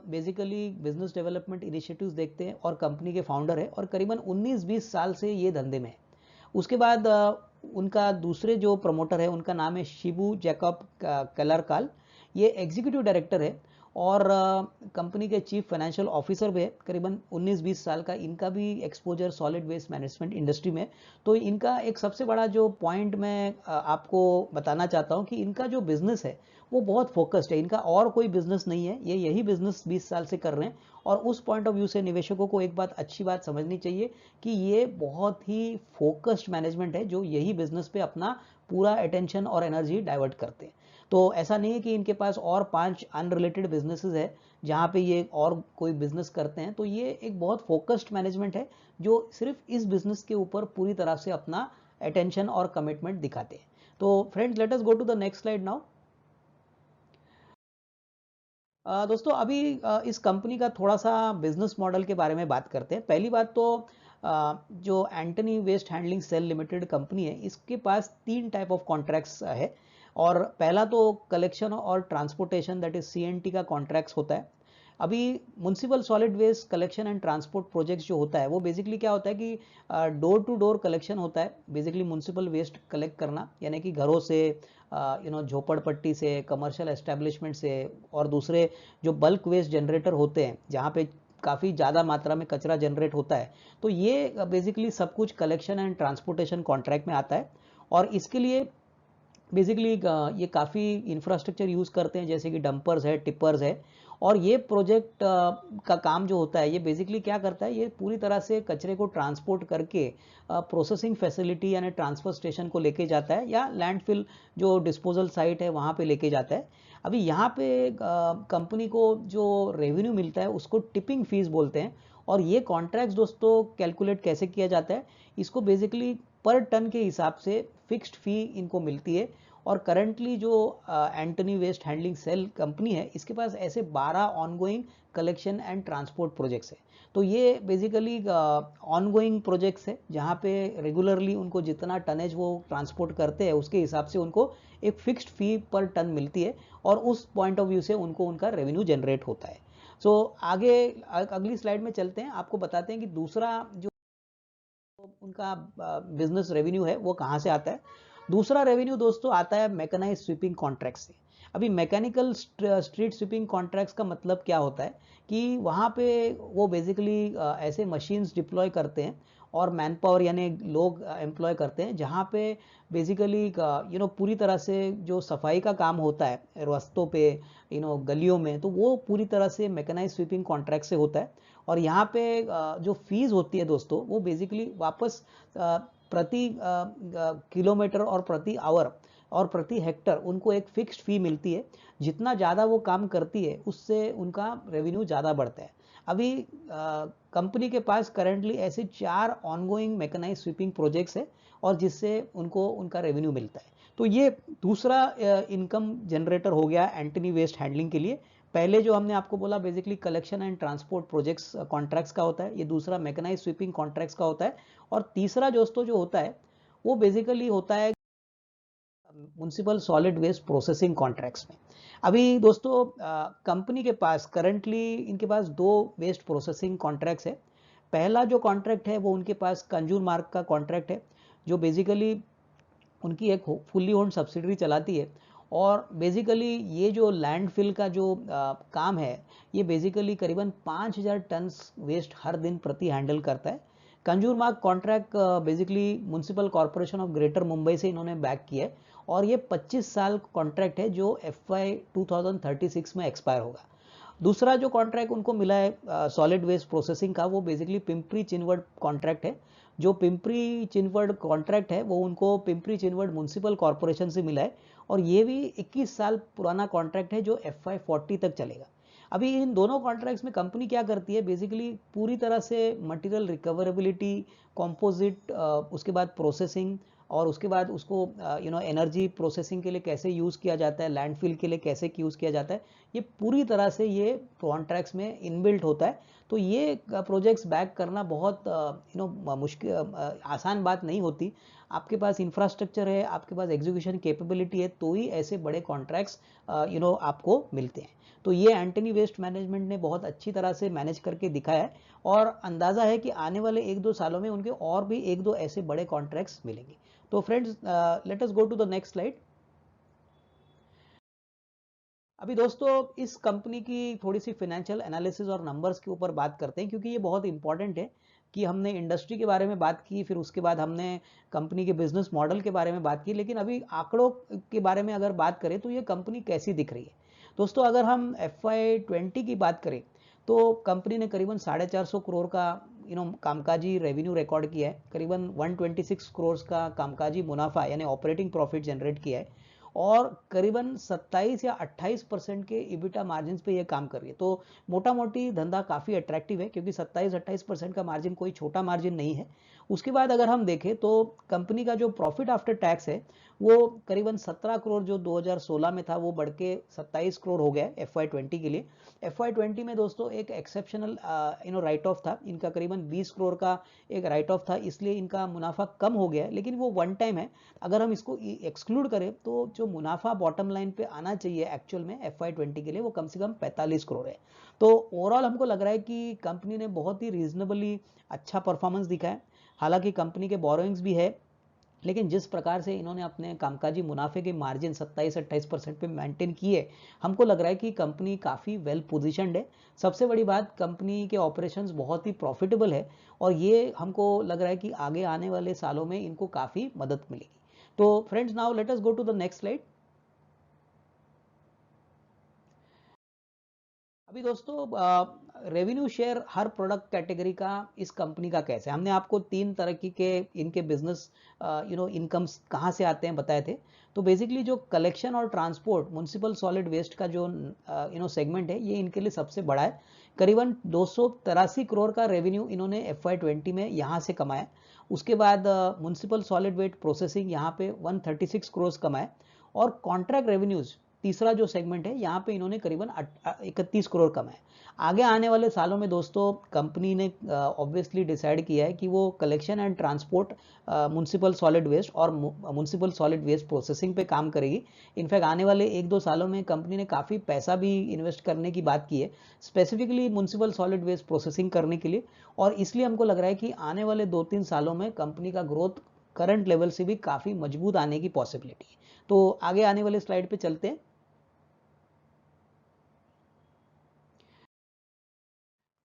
बेसिकली बिजनेस डेवलपमेंट इनिशिएटिव्स देखते हैं, और कंपनी के फाउंडर है, और करीबन 19-20 साल से ये धंधे में है। उसके बाद उनका दूसरे जो प्रमोटर है उनका नाम है शिबू जैकब कैलारकाल, ये एग्जीक्यूटिव डायरेक्टर है, और कंपनी के चीफ फाइनेंशियल ऑफिसर भी है। करीबन 19-20 साल का इनका भी exposure solid waste management industry में। तो इनका एक सबसे बड़ा जो पॉइंट मैं आपको बताना चाहता हूँ कि इनका जो बिजनेस है वो बहुत फोकस्ड है, इनका और कोई बिजनेस नहीं है, ये यही बिजनेस 20 साल से कर रहे हैं। और उस पॉइंट ऑफ व्यू से निवेशकों को एक बात अच्छी बात समझनी चाहिए कि ये बहुत ही फोकस्ड मैनेजमेंट है जो यही बिजनेस पे अपना पूरा अटेंशन और एनर्जी डाइवर्ट करते हैं। तो ऐसा नहीं है कि इनके पास और 5 अनरिलेटेड बिजनेसेस है जहाँ पे ये और कोई बिजनेस करते हैं। तो ये एक बहुत फोकस्ड मैनेजमेंट है जो सिर्फ इस बिजनेस के ऊपर पूरी तरह से अपना अटेंशन और कमिटमेंट दिखाते हैं। तो friends, let us go to the next slide now. दोस्तों अभी इस कंपनी का थोड़ा सा बिजनेस मॉडल के बारे में बात करते हैं। पहली बात तो जो Antony Waste handling cell Limited company है, इसके पास 3 टाइप ऑफ कॉन्ट्रैक्ट्स है। और पहला तो कलेक्शन और ट्रांसपोर्टेशन, दैट इज CNT का कॉन्ट्रैक्ट्स होता है। अभी municipal solid waste collection and transport projects जो होता है वो बेसिकली क्या होता है कि डोर टू डोर कलेक्शन होता है। बेसिकली म्यूनसिपल वेस्ट कलेक्ट करना, यानी कि घरों से, झोपड़पट्टी से, कमर्शियल एस्टेब्लिशमेंट से, और दूसरे जो बल्क वेस्ट जनरेटर होते हैं जहाँ पे काफ़ी ज़्यादा मात्रा में कचरा जनरेट होता है, तो ये बेसिकली सब कुछ कलेक्शन एंड ट्रांसपोर्टेशन कॉन्ट्रैक्ट में आता है। और इसके लिए बेसिकली ये काफ़ी इंफ्रास्ट्रक्चर यूज़ करते हैं, जैसे कि डंपर्स है, टिपर्स है। और ये प्रोजेक्ट का काम जो होता है, ये बेसिकली क्या करता है, ये पूरी तरह से कचरे को ट्रांसपोर्ट करके प्रोसेसिंग फैसिलिटी यानी ट्रांसफर स्टेशन को लेके जाता है, या लैंडफिल जो डिस्पोजल साइट है वहाँ पे लेके जाता है। अभी यहाँ पे कंपनी को जो रेवेन्यू मिलता है उसको टिपिंग फीस बोलते हैं। और ये कॉन्ट्रैक्ट्स दोस्तों कैलकुलेट कैसे किया जाता है, इसको बेसिकली पर टन के हिसाब से फिक्स्ड फी इनको मिलती है। और करंटली जो Antony Waste handling Cell company है, इसके पास ऐसे 12 ongoing collection and transport projects है। तो ये बेसिकली ऑनगोइंग प्रोजेक्ट्स है, जहाँ पे रेगुलरली उनको जितना टनेज वो ट्रांसपोर्ट करते हैं उसके हिसाब से उनको एक फिक्स्ड फी पर टन मिलती है, और उस पॉइंट ऑफ व्यू से उनको उनका रेवेन्यू जनरेट होता है। सो आगे अगली स्लाइड में चलते हैं, आपको बताते हैं कि दूसरा जो उनका बिजनेस रेवेन्यू है वो कहाँ से आता है। दूसरा रेवेन्यू दोस्तों आता है मैकेनाइज स्वीपिंग कॉन्ट्रैक्ट से। अभी मैकेनिकल स्ट्रीट स्वीपिंग कॉन्ट्रैक्ट्स का मतलब क्या होता है कि वहाँ पे वो बेसिकली ऐसे मशीन्स डिप्लॉय करते हैं और मैन पावर यानी लोग एम्प्लॉय करते हैं, जहाँ पे बेसिकली पूरी तरह से जो सफाई का काम होता है रास्तों पे, गलियों में, तो वो पूरी तरह से मैकेनाइज स्वीपिंग कॉन्ट्रैक्ट से होता है। और यहाँ पे जो फीस होती है दोस्तों, वो बेसिकली वापस प्रति किलोमीटर और प्रति आवर और प्रति हेक्टर उनको एक फिक्स्ड फी मिलती है। जितना ज़्यादा वो काम करती है उससे उनका रेवेन्यू ज़्यादा बढ़ता है। अभी कंपनी के पास करेंटली ऐसे 4 ऑनगोइंग मैकेनाइज स्वीपिंग प्रोजेक्ट्स है, और जिससे उनको उनका रेवेन्यू मिलता है। तो ये दूसरा इनकम जनरेटर हो गया एंटनी वेस्ट हैंडलिंग के लिए। पहले जो हमने आपको बोला basically collection and transport projects contracts का होता है, ये दूसरा मैकेनाइज स्वीपिंग कॉन्ट्रैक्ट्स का होता है। और तीसरा दोस्तों जो होता है वो बेसिकली होता है municipal solid waste processing contracts में। अभी दोस्तों कंपनी के पास करंटली इनके पास 2 वेस्ट प्रोसेसिंग कॉन्ट्रैक्ट्स है। पहला जो कॉन्ट्रैक्ट है वो उनके पास कंज्यूमर मार्क का कॉन्ट्रैक्ट है, जो बेसिकली उनकी एक फुल्ली ओन्ड सब्सिडरी चलाती है। और बेसिकली ये जो लैंडफिल का जो काम है, ये बेसिकली करीबन 5000 टन वेस्ट हर दिन प्रति हैंडल करता है। Consumer mark contract basically municipal corporation of greater Mumbai से इन्होंने बैक किया है, और ये 25 साल कॉन्ट्रैक्ट है जो FY 2036 में एक्सपायर होगा। दूसरा जो कॉन्ट्रैक्ट उनको मिला है सॉलिड वेस्ट प्रोसेसिंग का, वो बेसिकली पिंपरी चिनवड कॉन्ट्रैक्ट है। जो पिंपरी चिनवड कॉन्ट्रैक्ट है वो उनको पिंपरी चिनवड म्युनिसिपल कॉर्पोरेशन से मिला है, और ये भी 21 साल पुराना कॉन्ट्रैक्ट है जो FY 40 तक चलेगा। अभी इन दोनों कॉन्ट्रैक्ट्स में कंपनी क्या करती है, बेसिकली पूरी तरह से मटेरियल रिकवरेबिलिटी, कॉम्पोजिट, उसके बाद प्रोसेसिंग, और उसके बाद उसको एनर्जी प्रोसेसिंग के लिए कैसे यूज़ किया जाता है, लैंडफिल के लिए कैसे यूज़ किया जाता है, ये पूरी तरह से ये कॉन्ट्रैक्ट्स में इनबिल्ट होता है। तो ये प्रोजेक्ट्स बैक करना बहुत मुश्किल, आसान बात नहीं होती। आपके पास इंफ्रास्ट्रक्चर है, आपके पास एग्जीक्यूशन कैपेबिलिटी है, तो ही ऐसे बड़े कॉन्ट्रैक्ट्स आपको मिलते हैं। तो ये एंटनी वेस्ट मैनेजमेंट ने बहुत अच्छी तरह से मैनेज करके दिखाया है, और अंदाज़ा है कि आने वाले 1-2 सालों में उनके और भी 1-2 ऐसे बड़े कॉन्ट्रैक्ट्स मिलेंगे। तो friends, let us go to the next slide. अभी दोस्तों इस कंपनी की थोड़ी सी फाइनेंशियल एनालिसिस और नंबर्स के ऊपर बात करते हैं, क्योंकि ये बहुत इंपॉर्टेंट है कि हमने इंडस्ट्री के बारे में बात की, फिर उसके बाद हमने कंपनी के बिजनेस मॉडल के बारे में बात की, लेकिन अभी आंकड़ों के बारे में अगर बात करें तो ये कंपनी कैसी दिख रही है। दोस्तों अगर हम FY 20 की बात करें तो कंपनी ने करीबन 450 करोड़ का कामकाजी रेवेन्यू रिकॉर्ड किया है, करीबन 126 करोड़ का कामकाजी मुनाफा यानी ऑपरेटिंग प्रॉफिट जनरेट किया है। और करीबन 27 या 28% के EBITDA मार्जिन पे ये काम कर रही है। तो मोटा मोटी धंधा काफ़ी अट्रैक्टिव है, क्योंकि 27-28% का मार्जिन कोई छोटा मार्जिन नहीं है। उसके बाद अगर हम देखें तो कंपनी का जो प्रॉफिट आफ्टर टैक्स है वो करीबन 17 करोड़ जो 2016 में था वो बढ़ के 27 करोड़ हो गया FY20 के लिए। FY20 में दोस्तों एक एक्सेप्शनल राइट ऑफ था, इनका करीबन 20 करोड़ का एक राइट ऑफ था, इसलिए इनका मुनाफा कम हो गया है, लेकिन वो वन टाइम है। अगर हम इसको एक्सक्लूड करें तो जो मुनाफा बॉटम लाइन पे आना चाहिए एक्चुअल में FY20 के लिए वो कम से कम 45 करोड़ है। तो ओवरऑल हमको लग रहा है कि कंपनी ने बहुत ही रीजनेबली अच्छा परफॉर्मेंस दिखा है। हालांकि कंपनी के बोरोइंग्स भी है, लेकिन जिस प्रकार से इन्होंने अपने कामकाजी मुनाफे के मार्जिन 27-28% पे मेंटेन किए, हमको लग रहा है कि कंपनी काफ़ी वेल पोजीशनड है। सबसे बड़ी बात, कंपनी के ऑपरेशंस बहुत ही प्रॉफिटेबल है और ये हमको लग रहा है कि आगे आने वाले सालों में इनको काफ़ी मदद मिलेगी। तो friends, now let us go to the next slide. अभी दोस्तों रेवेन्यू शेयर हर प्रोडक्ट कैटेगरी का इस कंपनी का कैसे है, हमने आपको तीन तरह के इनके बिजनेस इनकम्स कहाँ से आते हैं बताए थे। तो बेसिकली जो कलेक्शन और ट्रांसपोर्ट म्युनिसिपल सॉलिड वेस्ट का जो सेगमेंट है, ये इनके लिए सबसे बड़ा है। करीबन 283 करोड़ का रेवेन्यू इन्होंने FY20 में यहाँ से कमाया। उसके बाद म्युनिसिपल सॉलिड वेस्ट प्रोसेसिंग यहाँ पे 136 करोड़ कमाए, और कॉन्ट्रैक्ट रेवेन्यूज तीसरा जो सेगमेंट है यहाँ पे इन्होंने करीबन 31 करोड़ कमाए। आगे आने वाले सालों में दोस्तों कंपनी ने ऑब्वियसली डिसाइड किया है कि वो collection and transport municipal solid waste और म्युनिसिपल सॉलिड वेस्ट प्रोसेसिंग पे काम करेगी। इनफैक्ट आने वाले एक दो सालों में कंपनी ने काफ़ी पैसा भी इन्वेस्ट करने की बात की है, specifically municipal solid waste processing करने के लिए। और इसलिए हमको लग रहा है कि आने वाले 2-3 सालों में कंपनी का ग्रोथ करंट लेवल से भी काफ़ी मजबूत आने की पॉसिबिलिटी है। तो आगे आने वाले स्लाइड पे चलते हैं।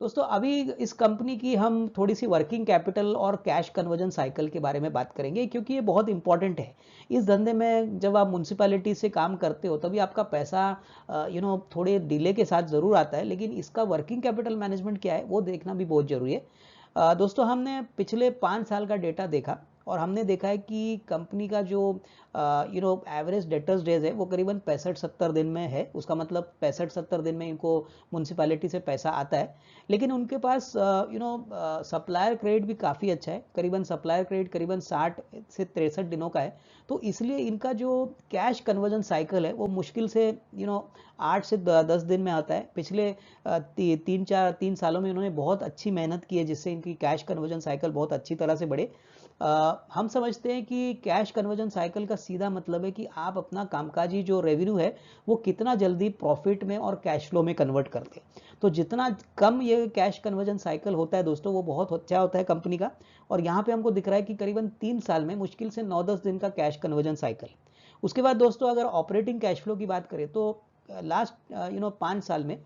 दोस्तों अभी इस कंपनी की हम थोड़ी सी वर्किंग कैपिटल और कैश कन्वर्जन साइकिल के बारे में बात करेंगे, क्योंकि ये बहुत इंपॉर्टेंट है। इस धंधे में जब आप म्यूनसिपैलिटी से काम करते हो तभी आपका पैसा थोड़े डिले के साथ ज़रूर आता है, लेकिन इसका वर्किंग कैपिटल मैनेजमेंट क्या है वो देखना भी बहुत ज़रूरी है। दोस्तों हमने पिछले 5 साल का डेटा देखा और हमने देखा है कि कंपनी का जो एवरेज डेटर्स डेज है वो करीबन 65-70 दिन में है। उसका मतलब 65-70 दिन में इनको म्यूनसिपैलिटी से पैसा आता है। लेकिन उनके पास सप्लायर क्रेडिट भी काफ़ी अच्छा है, करीबन सप्लायर क्रेडिट करीबन 60 से 63 दिनों का है। तो इसलिए इनका जो कैश कन्वर्जन साइकिल है वो मुश्किल से 8 से 10 दिन में आता है। पिछले 3 सालों में इन्होंने बहुत अच्छी मेहनत की है, जिससे इनकी कैश कन्वर्जन साइकिल बहुत अच्छी तरह से बढ़े। हम समझते हैं कि कैश कन्वर्जन साइकिल का सीधा मतलब है कि आप अपना कामकाजी जो रेवेन्यू है वो कितना जल्दी प्रॉफिट में और कैश फ्लो में कन्वर्ट करते हैं। तो जितना कम ये कैश कन्वर्जन साइकिल होता है दोस्तों वो बहुत अच्छा होता है कंपनी का। और यहाँ पे हमको दिख रहा है कि करीबन 3 साल में मुश्किल से 9-10 दिन का कैश कन्वर्जन साइकिल। उसके बाद दोस्तों अगर ऑपरेटिंग कैश फ्लो की बात करें तो लास्ट 5 साल में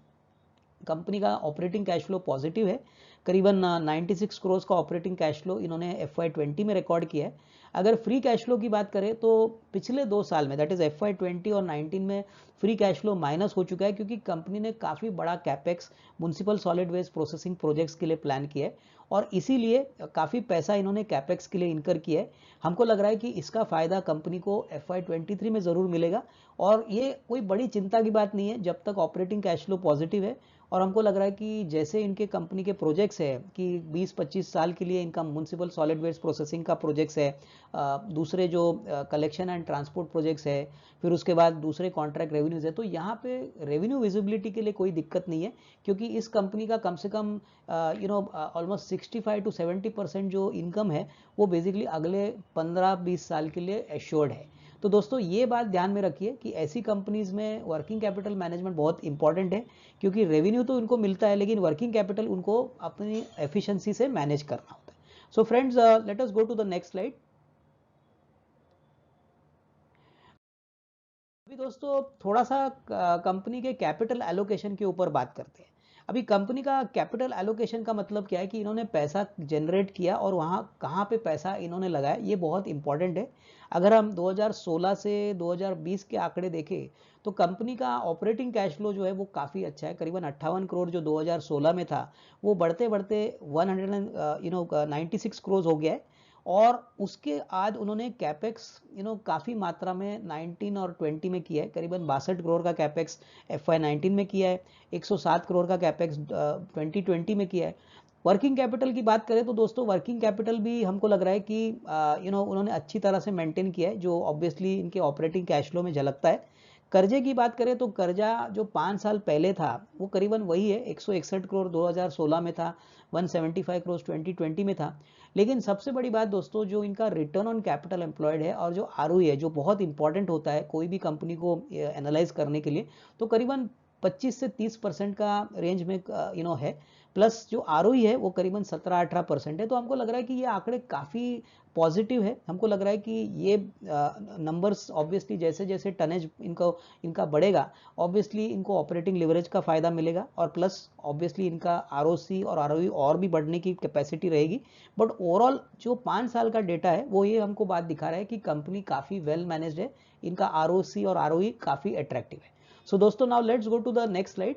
कंपनी का ऑपरेटिंग कैश फ्लो पॉजिटिव है। करीबन 96 करोड़ का ऑपरेटिंग कैश फ्लो इन्होंने FY20 में रिकॉर्ड किया है। अगर फ्री कैश फ्लो की बात करें तो पिछले 2 साल में दैट इज FY20 और 19 में फ्री कैश फ्लो माइनस हो चुका है, क्योंकि कंपनी ने काफ़ी बड़ा capex municipal solid waste processing projects के लिए प्लान किया है और इसीलिए काफ़ी पैसा इन्होंने कैपेक्स के लिए इनकर किया है। हमको लग रहा है कि इसका फ़ायदा कंपनी को FY23 में ज़रूर मिलेगा और ये कोई बड़ी चिंता की बात नहीं है जब तक ऑपरेटिंग कैश फ्लो पॉजिटिव है। और हमको लग रहा है कि जैसे इनके कंपनी के प्रोजेक्ट्स है कि 20-25 साल के लिए इनका म्युनिसिपल सॉलिड वेस्ट प्रोसेसिंग का प्रोजेक्ट्स है, दूसरे जो कलेक्शन एंड ट्रांसपोर्ट प्रोजेक्ट्स है, फिर उसके बाद दूसरे कॉन्ट्रैक्ट रेवेन्यूज है, तो यहाँ पे रेवेन्यू विजिबिलिटी के लिए कोई दिक्कत नहीं है, क्योंकि इस कंपनी का कम से कम ऑलमोस्ट 65-70% जो इनकम है वो बेसिकली अगले 15-20 साल के लिए एश्योर्ड है। तो दोस्तों ये बात ध्यान में रखिए कि ऐसी कंपनीज में वर्किंग कैपिटल मैनेजमेंट बहुत इंपॉर्टेंट है, क्योंकि रेवेन्यू तो उनको मिलता है लेकिन वर्किंग कैपिटल उनको अपनी एफिशिएंसी से मैनेज करना होता है। So friends, let us go to the next slide. अभी दोस्तों थोड़ा सा कंपनी के कैपिटल एलोकेशन के ऊपर बात करते हैं। अभी कंपनी का कैपिटल एलोकेशन का मतलब क्या है कि इन्होंने पैसा जनरेट किया और वहाँ कहाँ पे पैसा इन्होंने लगाया, ये बहुत इंपॉर्टेंट है। अगर हम 2016 से 2020 के आंकड़े देखें तो कंपनी का ऑपरेटिंग कैश फ्लो जो है वो काफ़ी अच्छा है। करीबन 58 करोड़ जो 2016 में था वो बढ़ते बढ़ते 196 करोड़ हो गया है। और उसके बाद उन्होंने कैपेक्स काफ़ी मात्रा में 19 और 20 में किया है, करीबन 62 करोड़ का कैपेक्स FY19 में किया है, 107 करोड़ का कैपेक्स 2020 में किया है। वर्किंग कैपिटल की बात करें तो दोस्तों वर्किंग कैपिटल भी हमको लग रहा है कि उन्होंने अच्छी तरह से मेंटेन किया है, जो ऑब्वियसली इनके ऑपरेटिंग कैश फ्लो में झलकता है। कर्जे की बात करें तो कर्जा जो 5 साल पहले था वो करीबन वही है, 161 करोड़ 2016 में था, 175 करोड़ 2020 में था। लेकिन सबसे बड़ी बात दोस्तों, जो इनका रिटर्न ऑन कैपिटल एम्प्लॉयड है और जो ROE है, जो बहुत इंपॉर्टेंट होता है कोई भी कंपनी को एनालाइज करने के लिए, तो करीबन 25 से 30% का रेंज में है। प्लस जो ROE है वो करीबन 17-18% है। तो हमको लग रहा है कि ये आंकड़े काफ़ी पॉजिटिव है। हमको लग रहा है कि ये नंबर्स ऑब्वियसली जैसे जैसे टनेज इनका बढ़ेगा, ऑब्वियसली इनको ऑपरेटिंग लिवरेज का फायदा मिलेगा, और प्लस ऑब्वियसली इनका ROC और ROE और भी बढ़ने की कैपेसिटी रहेगी। बट ओवरऑल जो 5 साल का डेटा है वो ये हमको बात दिखा रहा है कि कंपनी काफ़ी वेल मैनेज्ड है, इनका ROC और ROE काफ़ी अट्रैक्टिव है। सो दोस्तों, now let's go to the next slide.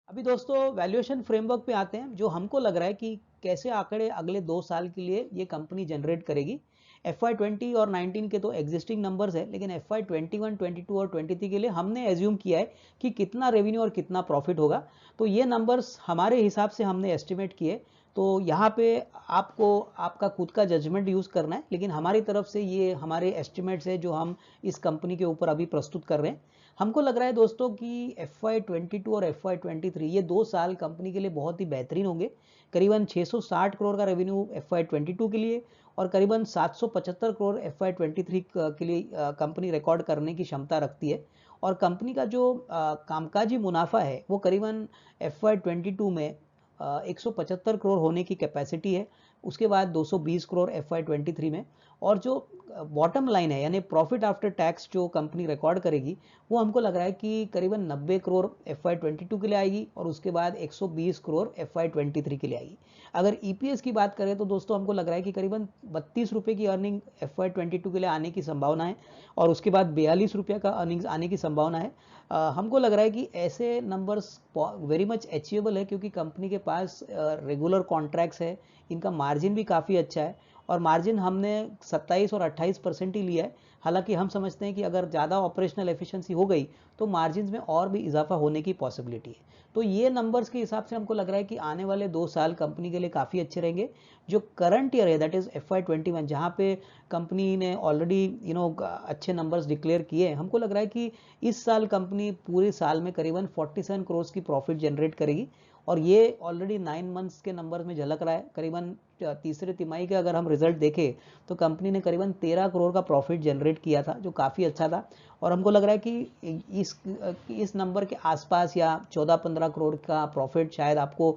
अभी दोस्तों वैल्यूएशन फ्रेमवर्क पे आते हैं, जो हमको लग रहा है कि कैसे आंकड़े अगले 2 साल के लिए ये कंपनी जनरेट करेगी। FY20 और 19 के तो एग्जिस्टिंग नंबर्स है, लेकिन FY21, 22 और 23 के लिए हमने एज्यूम किया है कि कितना रेवेन्यू और कितना प्रॉफिट होगा। तो ये नंबर्स हमारे हिसाब से हमने एस्टिमेट किए। तो यहाँ पे आपको आपका खुद का जजमेंट यूज करना है, लेकिन हमारी तरफ से ये हमारे एस्टिमेट्स है जो हम इस कंपनी के ऊपर अभी प्रस्तुत कर रहे हैं। हमको लग रहा है दोस्तों कि FY22 और FY23 ये 2 साल कंपनी के लिए बहुत ही बेहतरीन होंगे। करीबन 660 करोड़ का रेवेन्यू FY22 के लिए और करीबन 775 करोड़ FY23 के लिए कंपनी रिकॉर्ड करने की क्षमता रखती है। और कंपनी का जो कामकाजी मुनाफा है वो करीबन FY22 में 175 करोड़ होने की कैपेसिटी है। उसके बाद 220 करोड़ FY23 में, और जो बॉटम लाइन है यानी प्रॉफिट आफ्टर टैक्स जो कंपनी रिकॉर्ड करेगी वो हमको लग रहा है कि करीबन 90 करोड़ FY22 के लिए आएगी, और उसके बाद 120 करोड़ FY23 के लिए आएगी। अगर EPS की बात करें तो दोस्तों हमको लग रहा है कि करीबन 32 रुपये की अर्निंग FY22 के लिए आने की संभावना है, और उसके बाद 42 रुपये का अर्निंग्स आने की संभावना है। हमको लग रहा है कि ऐसे नंबर्स वेरी मच अचीवेबल है, क्योंकि कंपनी के पास रेगुलर कॉन्ट्रैक्ट्स है, इनका मार्जिन भी काफ़ी अच्छा है, और मार्जिन हमने 27 और 28% ही लिया है। हालांकि हम समझते हैं कि अगर ज़्यादा ऑपरेशनल एफिशिएंसी हो गई तो मार्जिन में और भी इजाफा होने की पॉसिबिलिटी है। तो ये नंबर्स के हिसाब से हमको लग रहा है कि आने वाले 2 साल कंपनी के लिए काफ़ी अच्छे रहेंगे। जो करंट ईयर है दैट इज़ FY21, जहाँ पे कंपनी ने ऑलरेडी अच्छे नंबर्स डिक्लेयर किए, हमको लग रहा है कि इस साल कंपनी पूरे साल में करीबन 47 करोड़ की प्रॉफिट जनरेट करेगी, और ये ऑलरेडी 9 मंथ्स के नंबर में झलक रहा है। करीबन तीसरे तिमाही के अगर हम रिजल्ट देखें तो कंपनी ने करीबन 13 करोड़ का प्रॉफिट जनरेट किया था, जो काफ़ी अच्छा था। और हमको लग रहा है कि इस नंबर के आसपास या 14-15 करोड़ का प्रॉफिट शायद आपको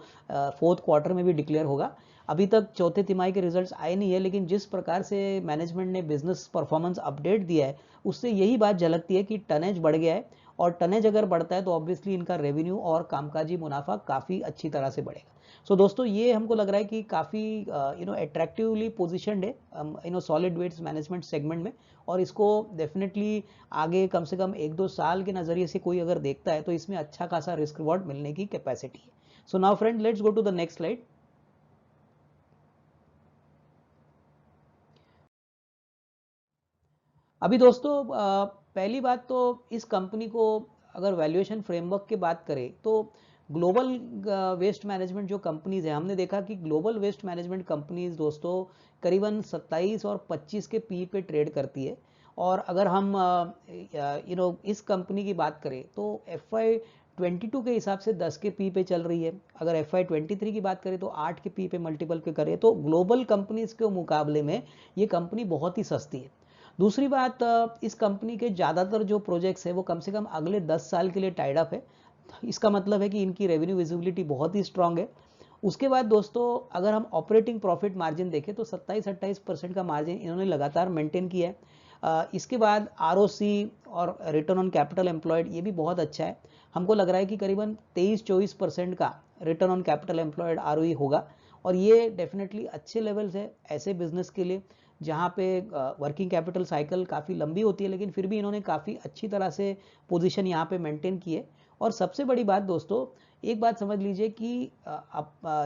फोर्थ क्वार्टर में भी डिक्लेयर होगा। अभी तक चौथे तिमाही के रिजल्ट्स आए नहीं है, लेकिन जिस प्रकार से मैनेजमेंट ने बिजनेस परफॉर्मेंस अपडेट दिया है उससे यही बात झलकती है कि टनेज बढ़ गया है, और टनेज अगर बढ़ता है तो ऑब्वियसली इनका रेवेन्यू और कामकाजी मुनाफा काफ़ी अच्छी तरह से बढ़ेगा। सो दोस्तों, ये हमको लग रहा है कि काफ़ी अट्रैक्टिवली पोजिशनड है सॉलिड वेट्स मैनेजमेंट सेगमेंट में, और इसको डेफिनेटली आगे कम से कम 1-2 साल के नज़रिए से कोई अगर देखता है तो इसमें अच्छा खासा रिस्क रिवॉर्ड मिलने की कैपेसिटी है। So now friend, let's go to the next slide. अभी दोस्तों पहली बात तो इस कंपनी को अगर वैल्यूएशन फ्रेमवर्क की बात करें तो ग्लोबल वेस्ट मैनेजमेंट जो कंपनीज है, हमने देखा कि ग्लोबल वेस्ट मैनेजमेंट कंपनीज दोस्तों करीबन 27 और 25 के पी पे ट्रेड करती है। और अगर हम इस कंपनी की बात करें तो FY22 के हिसाब से 10 के पी पे चल रही है। अगर FY23 की बात करें तो 8 के पी पे मल्टीपल पे करें तो ग्लोबल कंपनीज के मुकाबले में ये कंपनी बहुत ही सस्ती है। दूसरी बात, इस कंपनी के ज़्यादातर जो प्रोजेक्ट्स है वो कम से कम अगले 10 साल के लिए टाइड अप है। इसका मतलब है कि इनकी रेवेन्यू विजिबिलिटी बहुत ही स्ट्रांग है। उसके बाद दोस्तों अगर हम ऑपरेटिंग प्रॉफिट मार्जिन देखें तो 27-28% का मार्जिन इन्होंने लगातार मेंटेन किया है। इसके बाद ROC और रिटर्न ऑन कैपिटल एम्प्लॉयड ये भी बहुत अच्छा है। हमको लग रहा है कि करीबन 23-24% का return on capital employed ROE होगा, और ये डेफिनेटली अच्छे लेवल्स है ऐसे बिजनेस के लिए जहाँ पे वर्किंग कैपिटल साइकिल काफ़ी लंबी होती है, लेकिन फिर भी इन्होंने काफ़ी अच्छी तरह से पोजीशन यहाँ पे मेंटेन की है। और सबसे बड़ी बात दोस्तों, एक बात समझ लीजिए कि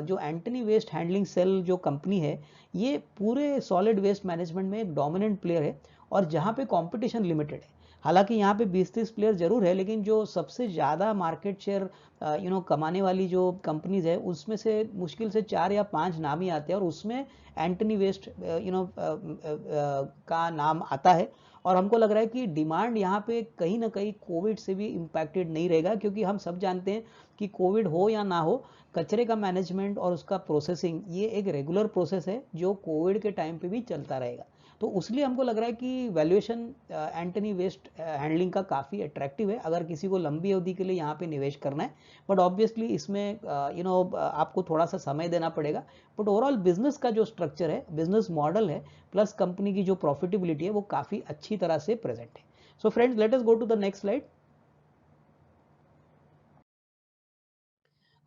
जो एंटनी वेस्ट हैंडलिंग सेल जो कंपनी है, ये पूरे सॉलिड वेस्ट मैनेजमेंट में एक डोमिनेंट प्लेयर है और जहाँ पे कंपटीशन लिमिटेड है। हालांकि यहाँ पे 20-30 प्लेयर जरूर है, लेकिन जो सबसे ज़्यादा मार्केट शेयर कमाने वाली जो कंपनीज है उसमें से मुश्किल से 4 या 5 नाम ही आते हैं और उसमें एंटनी वेस्ट का नाम आता है। और हमको लग रहा है कि डिमांड यहाँ पे कहीं ना कहीं कोविड से भी इम्पैक्टेड नहीं रहेगा, क्योंकि हम सब जानते हैं कि कोविड हो या ना हो, कचरे का मैनेजमेंट और उसका प्रोसेसिंग ये एक रेगुलर प्रोसेस है जो कोविड के टाइम पे भी चलता रहेगा। तो उसलिए हमको लग रहा है कि वैल्यूएशन एंटनी वेस्ट हैंडलिंग का काफ़ी अट्रैक्टिव है अगर किसी को लंबी अवधि के लिए यहाँ पे निवेश करना है। बट ऑब्वियसली इसमें आपको थोड़ा सा समय देना पड़ेगा। बट ओवरऑल बिजनेस का जो स्ट्रक्चर है, बिजनेस मॉडल है, प्लस कंपनी की जो प्रॉफिटेबिलिटी है, वो काफ़ी अच्छी तरह से प्रेजेंट है। So friends, let us go to the next slide.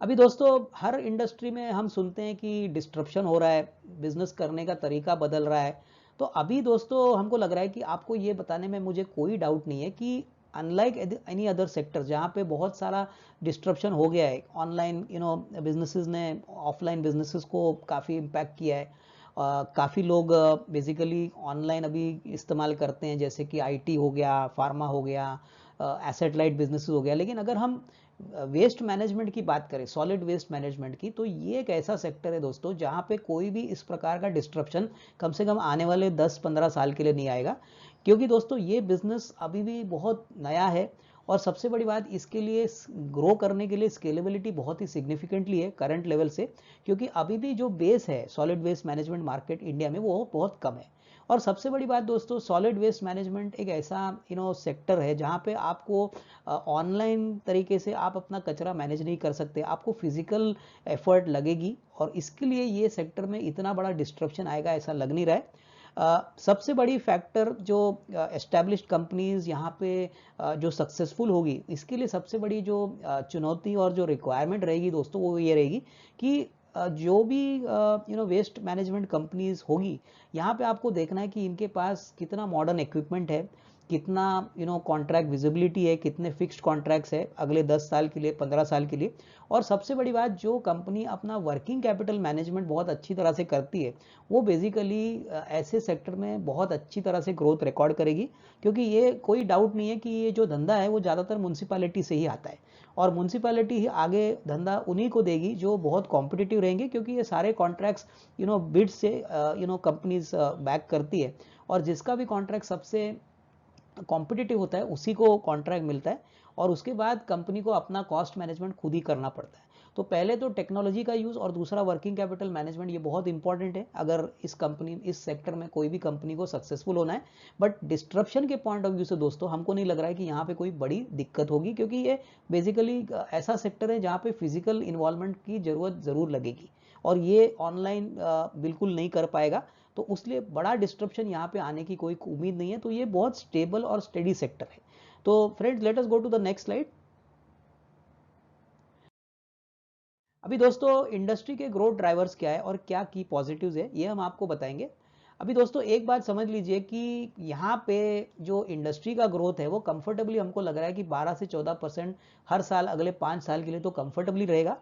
अभी दोस्तों, हर इंडस्ट्री में हम सुनते हैं कि डिस्ट्रप्शन हो रहा है, बिजनेस करने का तरीका बदल रहा है। तो अभी दोस्तों हमको लग रहा है कि आपको ये बताने में मुझे कोई डाउट नहीं है कि अनलाइक एनी अदर सेक्टर जहाँ पे बहुत सारा डिस्ट्रप्शन हो गया है, ऑनलाइन बिजनेसेस ने ऑफलाइन बिजनेसेस को काफ़ी इम्पैक्ट किया है। काफ़ी लोग बेसिकली ऑनलाइन अभी इस्तेमाल करते हैं, जैसे कि आईटी हो गया, फार्मा हो गया, एसेट लाइट बिजनेसेस हो गया। लेकिन अगर हम वेस्ट मैनेजमेंट की बात करें, सॉलिड वेस्ट मैनेजमेंट की, तो ये एक ऐसा सेक्टर है दोस्तों जहां पे कोई भी इस प्रकार का डिस्ट्रप्शन कम से कम आने वाले 10-15 साल के लिए नहीं आएगा। क्योंकि दोस्तों ये बिजनेस अभी भी बहुत नया है और सबसे बड़ी बात, इसके लिए ग्रो करने के लिए स्केलेबिलिटी बहुत ही सिग्निफिकेंटली है करंट लेवल से। क्योंकि अभी भी जो बेस है solid waste management market India में, वो बहुत कम है। और सबसे बड़ी बात दोस्तों, सॉलिड वेस्ट मैनेजमेंट एक ऐसा सेक्टर है जहां पे आपको ऑनलाइन तरीके से आप अपना कचरा मैनेज नहीं कर सकते, आपको फिजिकल एफर्ट लगेगी और इसके लिए ये सेक्टर में इतना बड़ा डिस्ट्रप्शन आएगा ऐसा लग नहीं रहा है। सबसे बड़ी फैक्टर जो एस्टैब्लिश्ड कंपनीज यहाँ पे जो सक्सेसफुल होगी, इसके लिए सबसे बड़ी जो चुनौती और जो रिक्वायरमेंट रहेगी दोस्तों, वो ये रहेगी कि जो भी वेस्ट मैनेजमेंट कंपनीज होगी, यहाँ पे आपको देखना है कि इनके पास कितना मॉडर्न इक्विपमेंट है, कितना कॉन्ट्रैक्ट विजिबिलिटी है, कितने फिक्स्ड कॉन्ट्रैक्ट्स है अगले 10 साल के लिए, 15 साल के लिए। और सबसे बड़ी बात, जो कंपनी अपना वर्किंग कैपिटल मैनेजमेंट बहुत अच्छी तरह से करती है, वो बेसिकली ऐसे सेक्टर में बहुत अच्छी तरह से ग्रोथ रिकॉर्ड करेगी। क्योंकि ये कोई डाउट नहीं है कि ये जो धंधा है वो ज़्यादातर म्यूनसिपैलिटी से ही आता है और म्यूनसिपैलिटी ही आगे धंधा उन्हीं को देगी जो बहुत कॉम्पिटिटिव रहेंगे, क्योंकि ये सारे कॉन्ट्रैक्ट्स बिड से कंपनीज बैक करती है और जिसका भी कॉन्ट्रैक्ट सबसे कॉम्पिटिटिव होता है उसी को कॉन्ट्रैक्ट मिलता है। और उसके बाद कंपनी को अपना कॉस्ट मैनेजमेंट खुद ही करना पड़ता है। तो पहले तो टेक्नोलॉजी का यूज़ और दूसरा वर्किंग कैपिटल मैनेजमेंट, ये बहुत इंपॉर्टेंट है अगर इस सेक्टर में कोई भी कंपनी को सक्सेसफुल होना है। बट डिस्ट्रप्शन के पॉइंट ऑफ व्यू से दोस्तों हमको नहीं लग रहा है कि यहाँ पे कोई बड़ी दिक्कत होगी, क्योंकि ये बेसिकली ऐसा सेक्टर है जहाँ पे फिजिकल इन्वॉल्वमेंट की जरूरत ज़रूर लगेगी और ये ऑनलाइन बिल्कुल नहीं कर पाएगा। तो उसलिए बड़ा डिस्ट्रप्शन यहाँ पे आने की कोई उम्मीद नहीं है। तो ये बहुत स्टेबल और स्टेडी सेक्टर है। तो friends, let us go to the next slide. अभी दोस्तों, इंडस्ट्री के ग्रोथ ड्राइवर्स क्या है और क्या की पॉजिटिव्स है, ये हम आपको बताएंगे। अभी दोस्तों एक बात समझ लीजिए कि यहाँ पे जो इंडस्ट्री का ग्रोथ है वो कंफर्टेबली हमको लग रहा है कि 12 से 14% हर साल अगले 5 साल के लिए तो कंफर्टेबली रहेगा।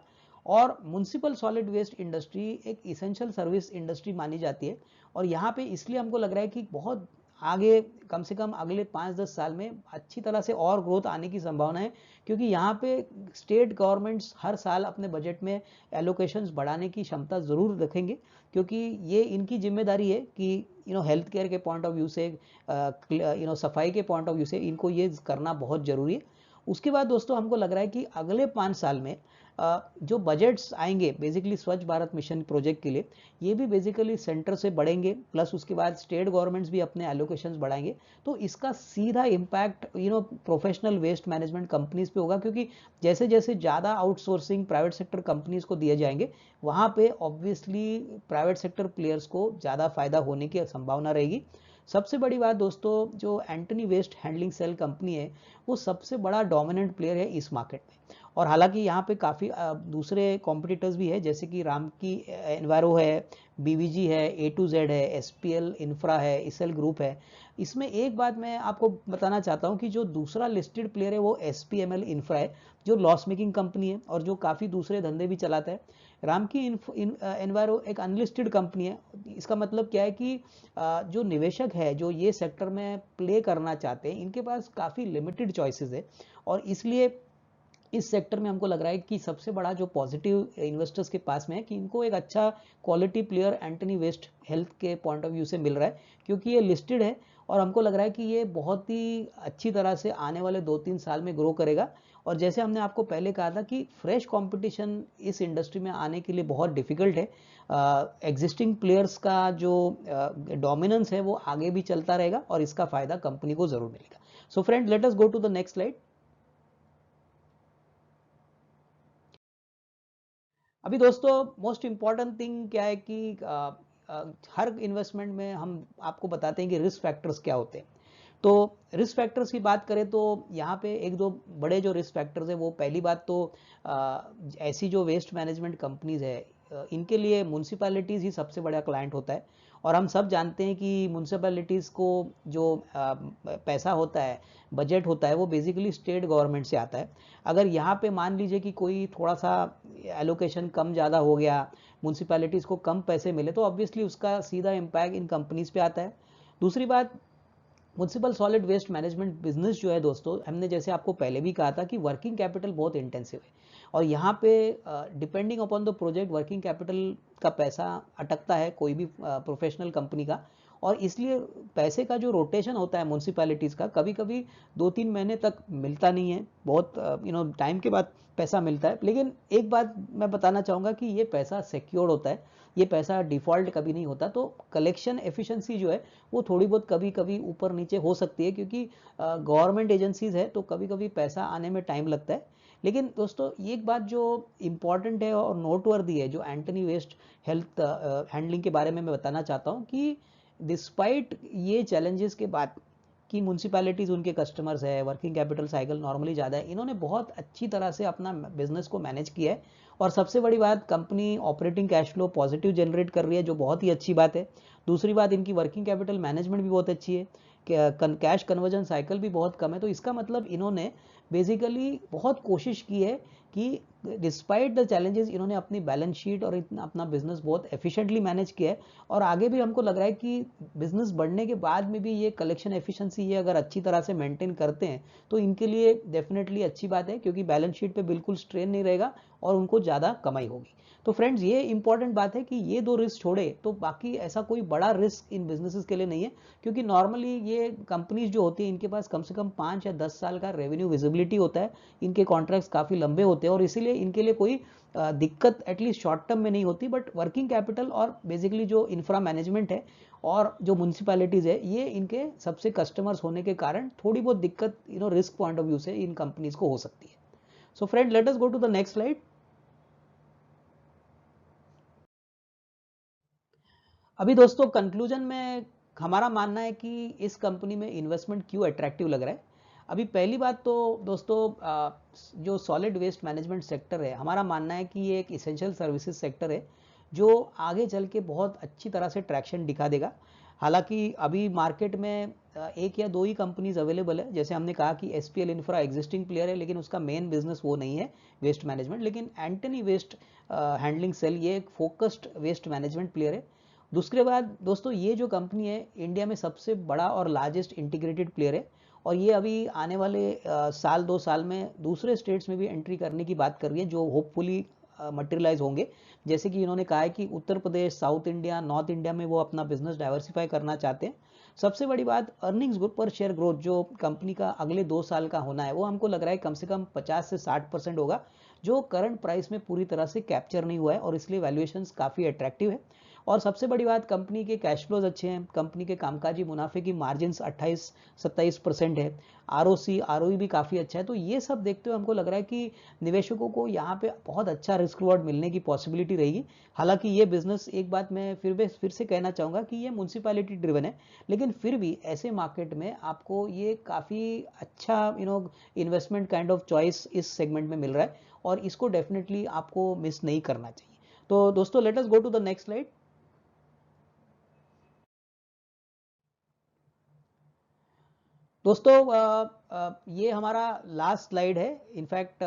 और म्युनिसिपल सॉलिड वेस्ट इंडस्ट्री एक इसेंशियल सर्विस इंडस्ट्री मानी जाती है और यहाँ पे इसलिए हमको लग रहा है कि बहुत आगे, कम से कम अगले 5-10 साल में अच्छी तरह से और ग्रोथ आने की संभावना है। क्योंकि यहाँ पे स्टेट गवर्नमेंट्स हर साल अपने बजट में एलोकेशंस बढ़ाने की क्षमता ज़रूर रखेंगे, क्योंकि ये इनकी जिम्मेदारी है कि हेल्थ केयर के पॉइंट ऑफ व्यू से, सफाई के पॉइंट ऑफ व्यू से इनको ये करना बहुत ज़रूरी है। उसके बाद दोस्तों हमको लग रहा है कि अगले 5 साल में जो बजट्स आएंगे बेसिकली स्वच्छ भारत मिशन प्रोजेक्ट के लिए, ये भी बेसिकली सेंटर से बढ़ेंगे, प्लस उसके बाद स्टेट गवर्नमेंट्स भी अपने एलोकेशंस बढ़ाएंगे। तो इसका सीधा impact professional waste management companies पे होगा, क्योंकि जैसे जैसे ज़्यादा आउटसोर्सिंग प्राइवेट सेक्टर कंपनीज को दिए जाएंगे, वहाँ पे ऑब्वियसली प्राइवेट सेक्टर प्लेयर्स को ज़्यादा फायदा होने की संभावना रहेगी। सबसे बड़ी बात दोस्तों, जो Antony Waste handling Cell company है, वो सबसे बड़ा डोमिनेंट प्लेयर है इस मार्केट में और हालांकि यहाँ पे काफ़ी दूसरे कॉम्पिटिटर्स भी है, जैसे कि राम की एनवायरो है, बीवीजी है, A2Z है, SPL इंफ्रा है, इसएल ग्रुप है। इसमें एक बात मैं आपको बताना चाहता हूँ कि जो दूसरा लिस्टेड प्लेयर है वो SPML इंफ्रा है, जो लॉस मेकिंग कंपनी है और जो काफ़ी दूसरे धंधे भी चलाता है। राम की एनवायरो एक अनलिस्टेड कंपनी है। इसका मतलब क्या है कि जो निवेशक है जो ये सेक्टर में प्ले करना चाहते हैं, इनके पास काफ़ी लिमिटेड चॉइसेस है, और इसलिए इस सेक्टर में हमको लग रहा है कि सबसे बड़ा जो पॉजिटिव इन्वेस्टर्स के पास में है कि इनको एक अच्छा quality player Antony Waste health के पॉइंट ऑफ व्यू से मिल रहा है, क्योंकि ये लिस्टेड है और हमको लग रहा है कि ये बहुत ही अच्छी तरह से आने वाले 2-3 साल में ग्रो करेगा। और जैसे हमने आपको पहले कहा था कि फ्रेश कंपटीशन इस इंडस्ट्री में आने के लिए बहुत डिफिकल्ट है। एग्जिस्टिंग प्लेयर्स का जो डोमिनेंस है वो आगे भी चलता रहेगा और इसका फायदा कंपनी को जरूर मिलेगा। So friend, let us go to the next slide. अभी दोस्तों मोस्ट इम्पॉर्टेंट थिंग क्या है कि हर इन्वेस्टमेंट में हम आपको बताते हैं कि रिस्क फैक्टर्स क्या होते हैं। तो रिस्क फैक्टर्स की बात करें तो यहाँ पे एक दो बड़े जो रिस्क फैक्टर्स है, वो पहली बात तो ऐसी जो वेस्ट मैनेजमेंट कंपनीज है, इनके लिए म्यूनसिपैलिटीज़ ही सबसे बड़ा क्लाइंट होता है। और हम सब जानते हैं कि म्यूनसिपैलिटीज़ को जो पैसा होता है, बजट होता है, वो बेसिकली स्टेट गवर्नमेंट से आता है। अगर यहाँ पे मान लीजिए कि कोई थोड़ा सा एलोकेशन कम ज़्यादा हो गया, म्यूनसिपैलिटीज़ को कम पैसे मिले, तो ऑब्वियसली उसका सीधा इम्पैक्ट इन कंपनीज़ पे आता है। दूसरी बात, municipal solid waste management business जो है दोस्तों, हमने जैसे आपको पहले भी कहा था कि वर्किंग कैपिटल बहुत इंटेंसिव है, और यहाँ पे depending upon the project working capital का पैसा अटकता है कोई भी प्रोफेशनल कंपनी का। और इसलिए पैसे का जो रोटेशन होता है म्यूनसिपैलिटीज़ का, कभी कभी 2-3 महीने तक मिलता नहीं है, बहुत टाइम के बाद पैसा मिलता है। लेकिन एक बात मैं बताना चाहूँगा कि ये पैसा सिक्योर्ड होता है, ये पैसा डिफ़ॉल्ट कभी नहीं होता। तो कलेक्शन एफिशिएंसी जो है वो थोड़ी बहुत कभी कभी ऊपर नीचे हो सकती है, क्योंकि गवर्नमेंट एजेंसीज है तो कभी कभी पैसा आने में टाइम लगता है। लेकिन दोस्तों एक बात जो इम्पॉर्टेंट है और नोटवर्दी है, जो एंटनी वेस्ट हेल्थ हैंडलिंग के बारे में मैं बताना चाहता हूँ कि डिस्पाइट ये चैलेंजेस के बाद कि म्यूनसिपैलिटीज़ उनके कस्टमर्स है, वर्किंग कैपिटल साइकिल नॉर्मली ज़्यादा है, इन्होंने बहुत अच्छी तरह से अपना बिजनेस को मैनेज किया है। और सबसे बड़ी बात, company operating cash flow positive generate कर रही है, जो बहुत ही अच्छी बात है। दूसरी बात, इनकी वर्किंग कैपिटल मैनेजमेंट भी बहुत अच्छी है, कैश कन्वर्जन साइकिल भी बहुत कम है। तो इसका मतलब इन्होंने बेसिकली बहुत कोशिश की है कि डिस्पाइट द चैलेंजेस इन्होंने अपनी बैलेंस शीट और इतना अपना बिजनेस बहुत एफिशिएंटली मैनेज किया है। और आगे भी हमको लग रहा है कि बिजनेस बढ़ने के बाद में भी ये कलेक्शन एफिशिएंसी ये अगर अच्छी तरह से मेंटेन करते हैं तो इनके लिए डेफिनेटली अच्छी बात है, क्योंकि बैलेंस शीट पे बिल्कुल स्ट्रेन नहीं रहेगा और उनको ज़्यादा कमाई होगी। तो फ्रेंड्स, ये इंपॉर्टेंट बात है कि ये दो रिस्क छोड़े तो बाकी ऐसा कोई बड़ा रिस्क इन बिजनेसेस के लिए नहीं है, क्योंकि नॉर्मली ये कंपनीज जो होती है इनके पास कम से कम 5 या 10 साल का रेवेन्यू विजिबिलिटी होता है, इनके कॉन्ट्रैक्ट्स काफ़ी लंबे होते हैं, और इसीलिए इनके लिए कोई दिक्कत एटलीस्ट शॉर्ट टर्म में नहीं होती। बट वर्किंग कैपिटल और बेसिकली जो इंफ्रा मैनेजमेंट है और जो म्यूनसिपैलिटीज़ है, ये इनके सबसे कस्टमर्स होने के कारण थोड़ी बहुत दिक्कत रिस्क पॉइंट ऑफ व्यू से इन कंपनीज को हो सकती है। So friend, let us go to the next slide. अभी दोस्तों कंक्लूजन में हमारा मानना है कि इस कंपनी में इन्वेस्टमेंट क्यों अट्रैक्टिव लग रहा है। अभी पहली बात तो दोस्तों, जो सॉलिड वेस्ट मैनेजमेंट सेक्टर है, हमारा मानना है कि ये एक इसेंशियल सर्विसेज सेक्टर है जो आगे चल के बहुत अच्छी तरह से ट्रैक्शन दिखा देगा। हालांकि अभी मार्केट में एक या दो ही कंपनीज अवेलेबल है, जैसे हमने कहा कि SPL इंफ्रा एग्जिस्टिंग प्लेयर है, लेकिन उसका मेन बिजनेस वो नहीं है वेस्ट मैनेजमेंट। लेकिन एंटनी वेस्ट हैंडलिंग सेल ये एक फोकस्ड वेस्ट मैनेजमेंट प्लेयर है। दूसरे बात दोस्तों, ये जो कंपनी है इंडिया में सबसे बड़ा और लार्जेस्ट इंटीग्रेटेड प्लेयर है, और ये अभी आने वाले साल 2 साल में दूसरे स्टेट्स में भी एंट्री करने की बात कर रही है, जो होपफुली मटेरियलाइज होंगे। जैसे कि इन्होंने कहा है कि Uttar Pradesh, south India, north India में वो अपना बिजनेस डाइवर्सिफाई करना चाहते हैं। सबसे बड़ी बात, अर्निंग्स पर शेयर ग्रोथ जो कंपनी का अगले 2 साल का होना है, वो हमको लग रहा है कम से कम 50 से 60% होगा, जो करंट प्राइस में पूरी तरह से कैप्चर नहीं हुआ है, और इसलिए वैल्यूएशंस काफ़ी अट्रैक्टिव है। और सबसे बड़ी बात, कंपनी के कैश फ्लोज अच्छे हैं, कंपनी के कामकाजी मुनाफे की मार्जिन्स 28-27% है, आरओसी आरओई भी काफ़ी अच्छा है। तो ये सब देखते हुए हमको लग रहा है कि निवेशकों को यहाँ पे बहुत अच्छा रिस्क रिवॉर्ड मिलने की पॉसिबिलिटी रहेगी। हालांकि ये बिजनेस, एक बात मैं फिर से कहना चाहूँगा कि ये म्यूनसिपैलिटी ड्रिवन है, लेकिन फिर भी ऐसे मार्केट में आपको ये काफ़ी अच्छा इन्वेस्टमेंट काइंड ऑफ चॉइस इस सेगमेंट में मिल रहा है, और इसको डेफिनेटली आपको मिस नहीं करना चाहिए। तो दोस्तों, let us go to the next slide. दोस्तों, ये हमारा लास्ट स्लाइड है। इनफैक्ट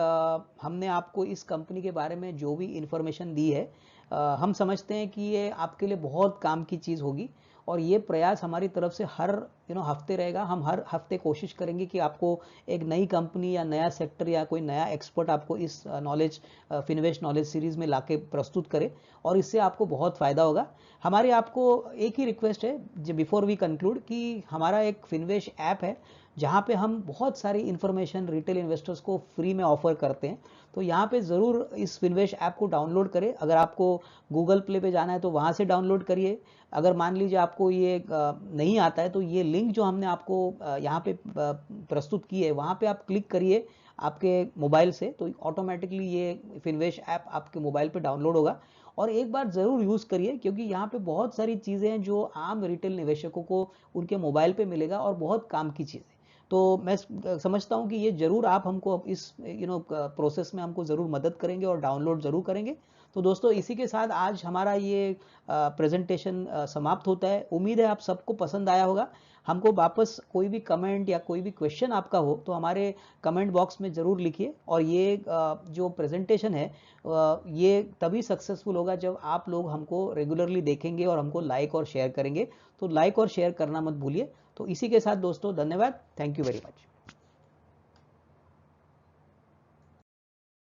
हमने आपको इस कंपनी के बारे में जो भी इंफॉर्मेशन दी है, हम समझते हैं कि ये आपके लिए बहुत काम की चीज़ होगी, और ये प्रयास हमारी तरफ से हर हफ्ते रहेगा। हम हर हफ्ते कोशिश करेंगे कि आपको एक नई कंपनी या नया सेक्टर या कोई नया एक्सपर्ट आपको इस नॉलेज फिनवेस्ट नॉलेज सीरीज में लाके प्रस्तुत करे, और इससे आपको बहुत फ़ायदा होगा। हमारी आपको एक ही रिक्वेस्ट है बिफोर वी कंक्लूड, कि हमारा एक फिनवेश ऐप है जहाँ पे हम बहुत सारी इन्फॉर्मेशन रिटेल इन्वेस्टर्स को फ्री में ऑफर करते हैं। तो यहाँ पे ज़रूर इस फिनवेश ऐप को डाउनलोड करें। अगर आपको गूगल प्ले पे जाना है तो वहाँ से डाउनलोड करिए। अगर मान लीजिए आपको ये नहीं आता है, तो ये लिंक जो हमने आपको यहाँ पे प्रस्तुत की है, वहाँ पे आप क्लिक करिए आपके मोबाइल से, तो ऑटोमेटिकली ये फिनवेश ऐप आपके मोबाइल पे डाउनलोड होगा। और एक बार ज़रूर यूज़ करिए, क्योंकि यहाँ पे बहुत सारी चीज़ें हैं जो आम रिटेल निवेशकों को उनके मोबाइल पे मिलेगा, और बहुत काम की चीज़ें। तो मैं समझता हूँ कि ये ज़रूर आप हमको इस प्रोसेस में हमको ज़रूर मदद करेंगे और डाउनलोड ज़रूर करेंगे। तो दोस्तों, इसी के साथ आज हमारा ये प्रेजेंटेशन समाप्त होता है। उम्मीद है आप सबको पसंद आया होगा। हमको वापस कोई भी कमेंट या कोई भी क्वेश्चन आपका हो तो हमारे कमेंट बॉक्स में ज़रूर लिखिए। और ये जो प्रेजेंटेशन है, ये तभी सक्सेसफुल होगा जब आप लोग हमको रेगुलरली देखेंगे और हमको लाइक और शेयर करेंगे। तो लाइक और शेयर करना मत भूलिए। तो इसी के साथ दोस्तों, धन्यवाद। Thank you very much.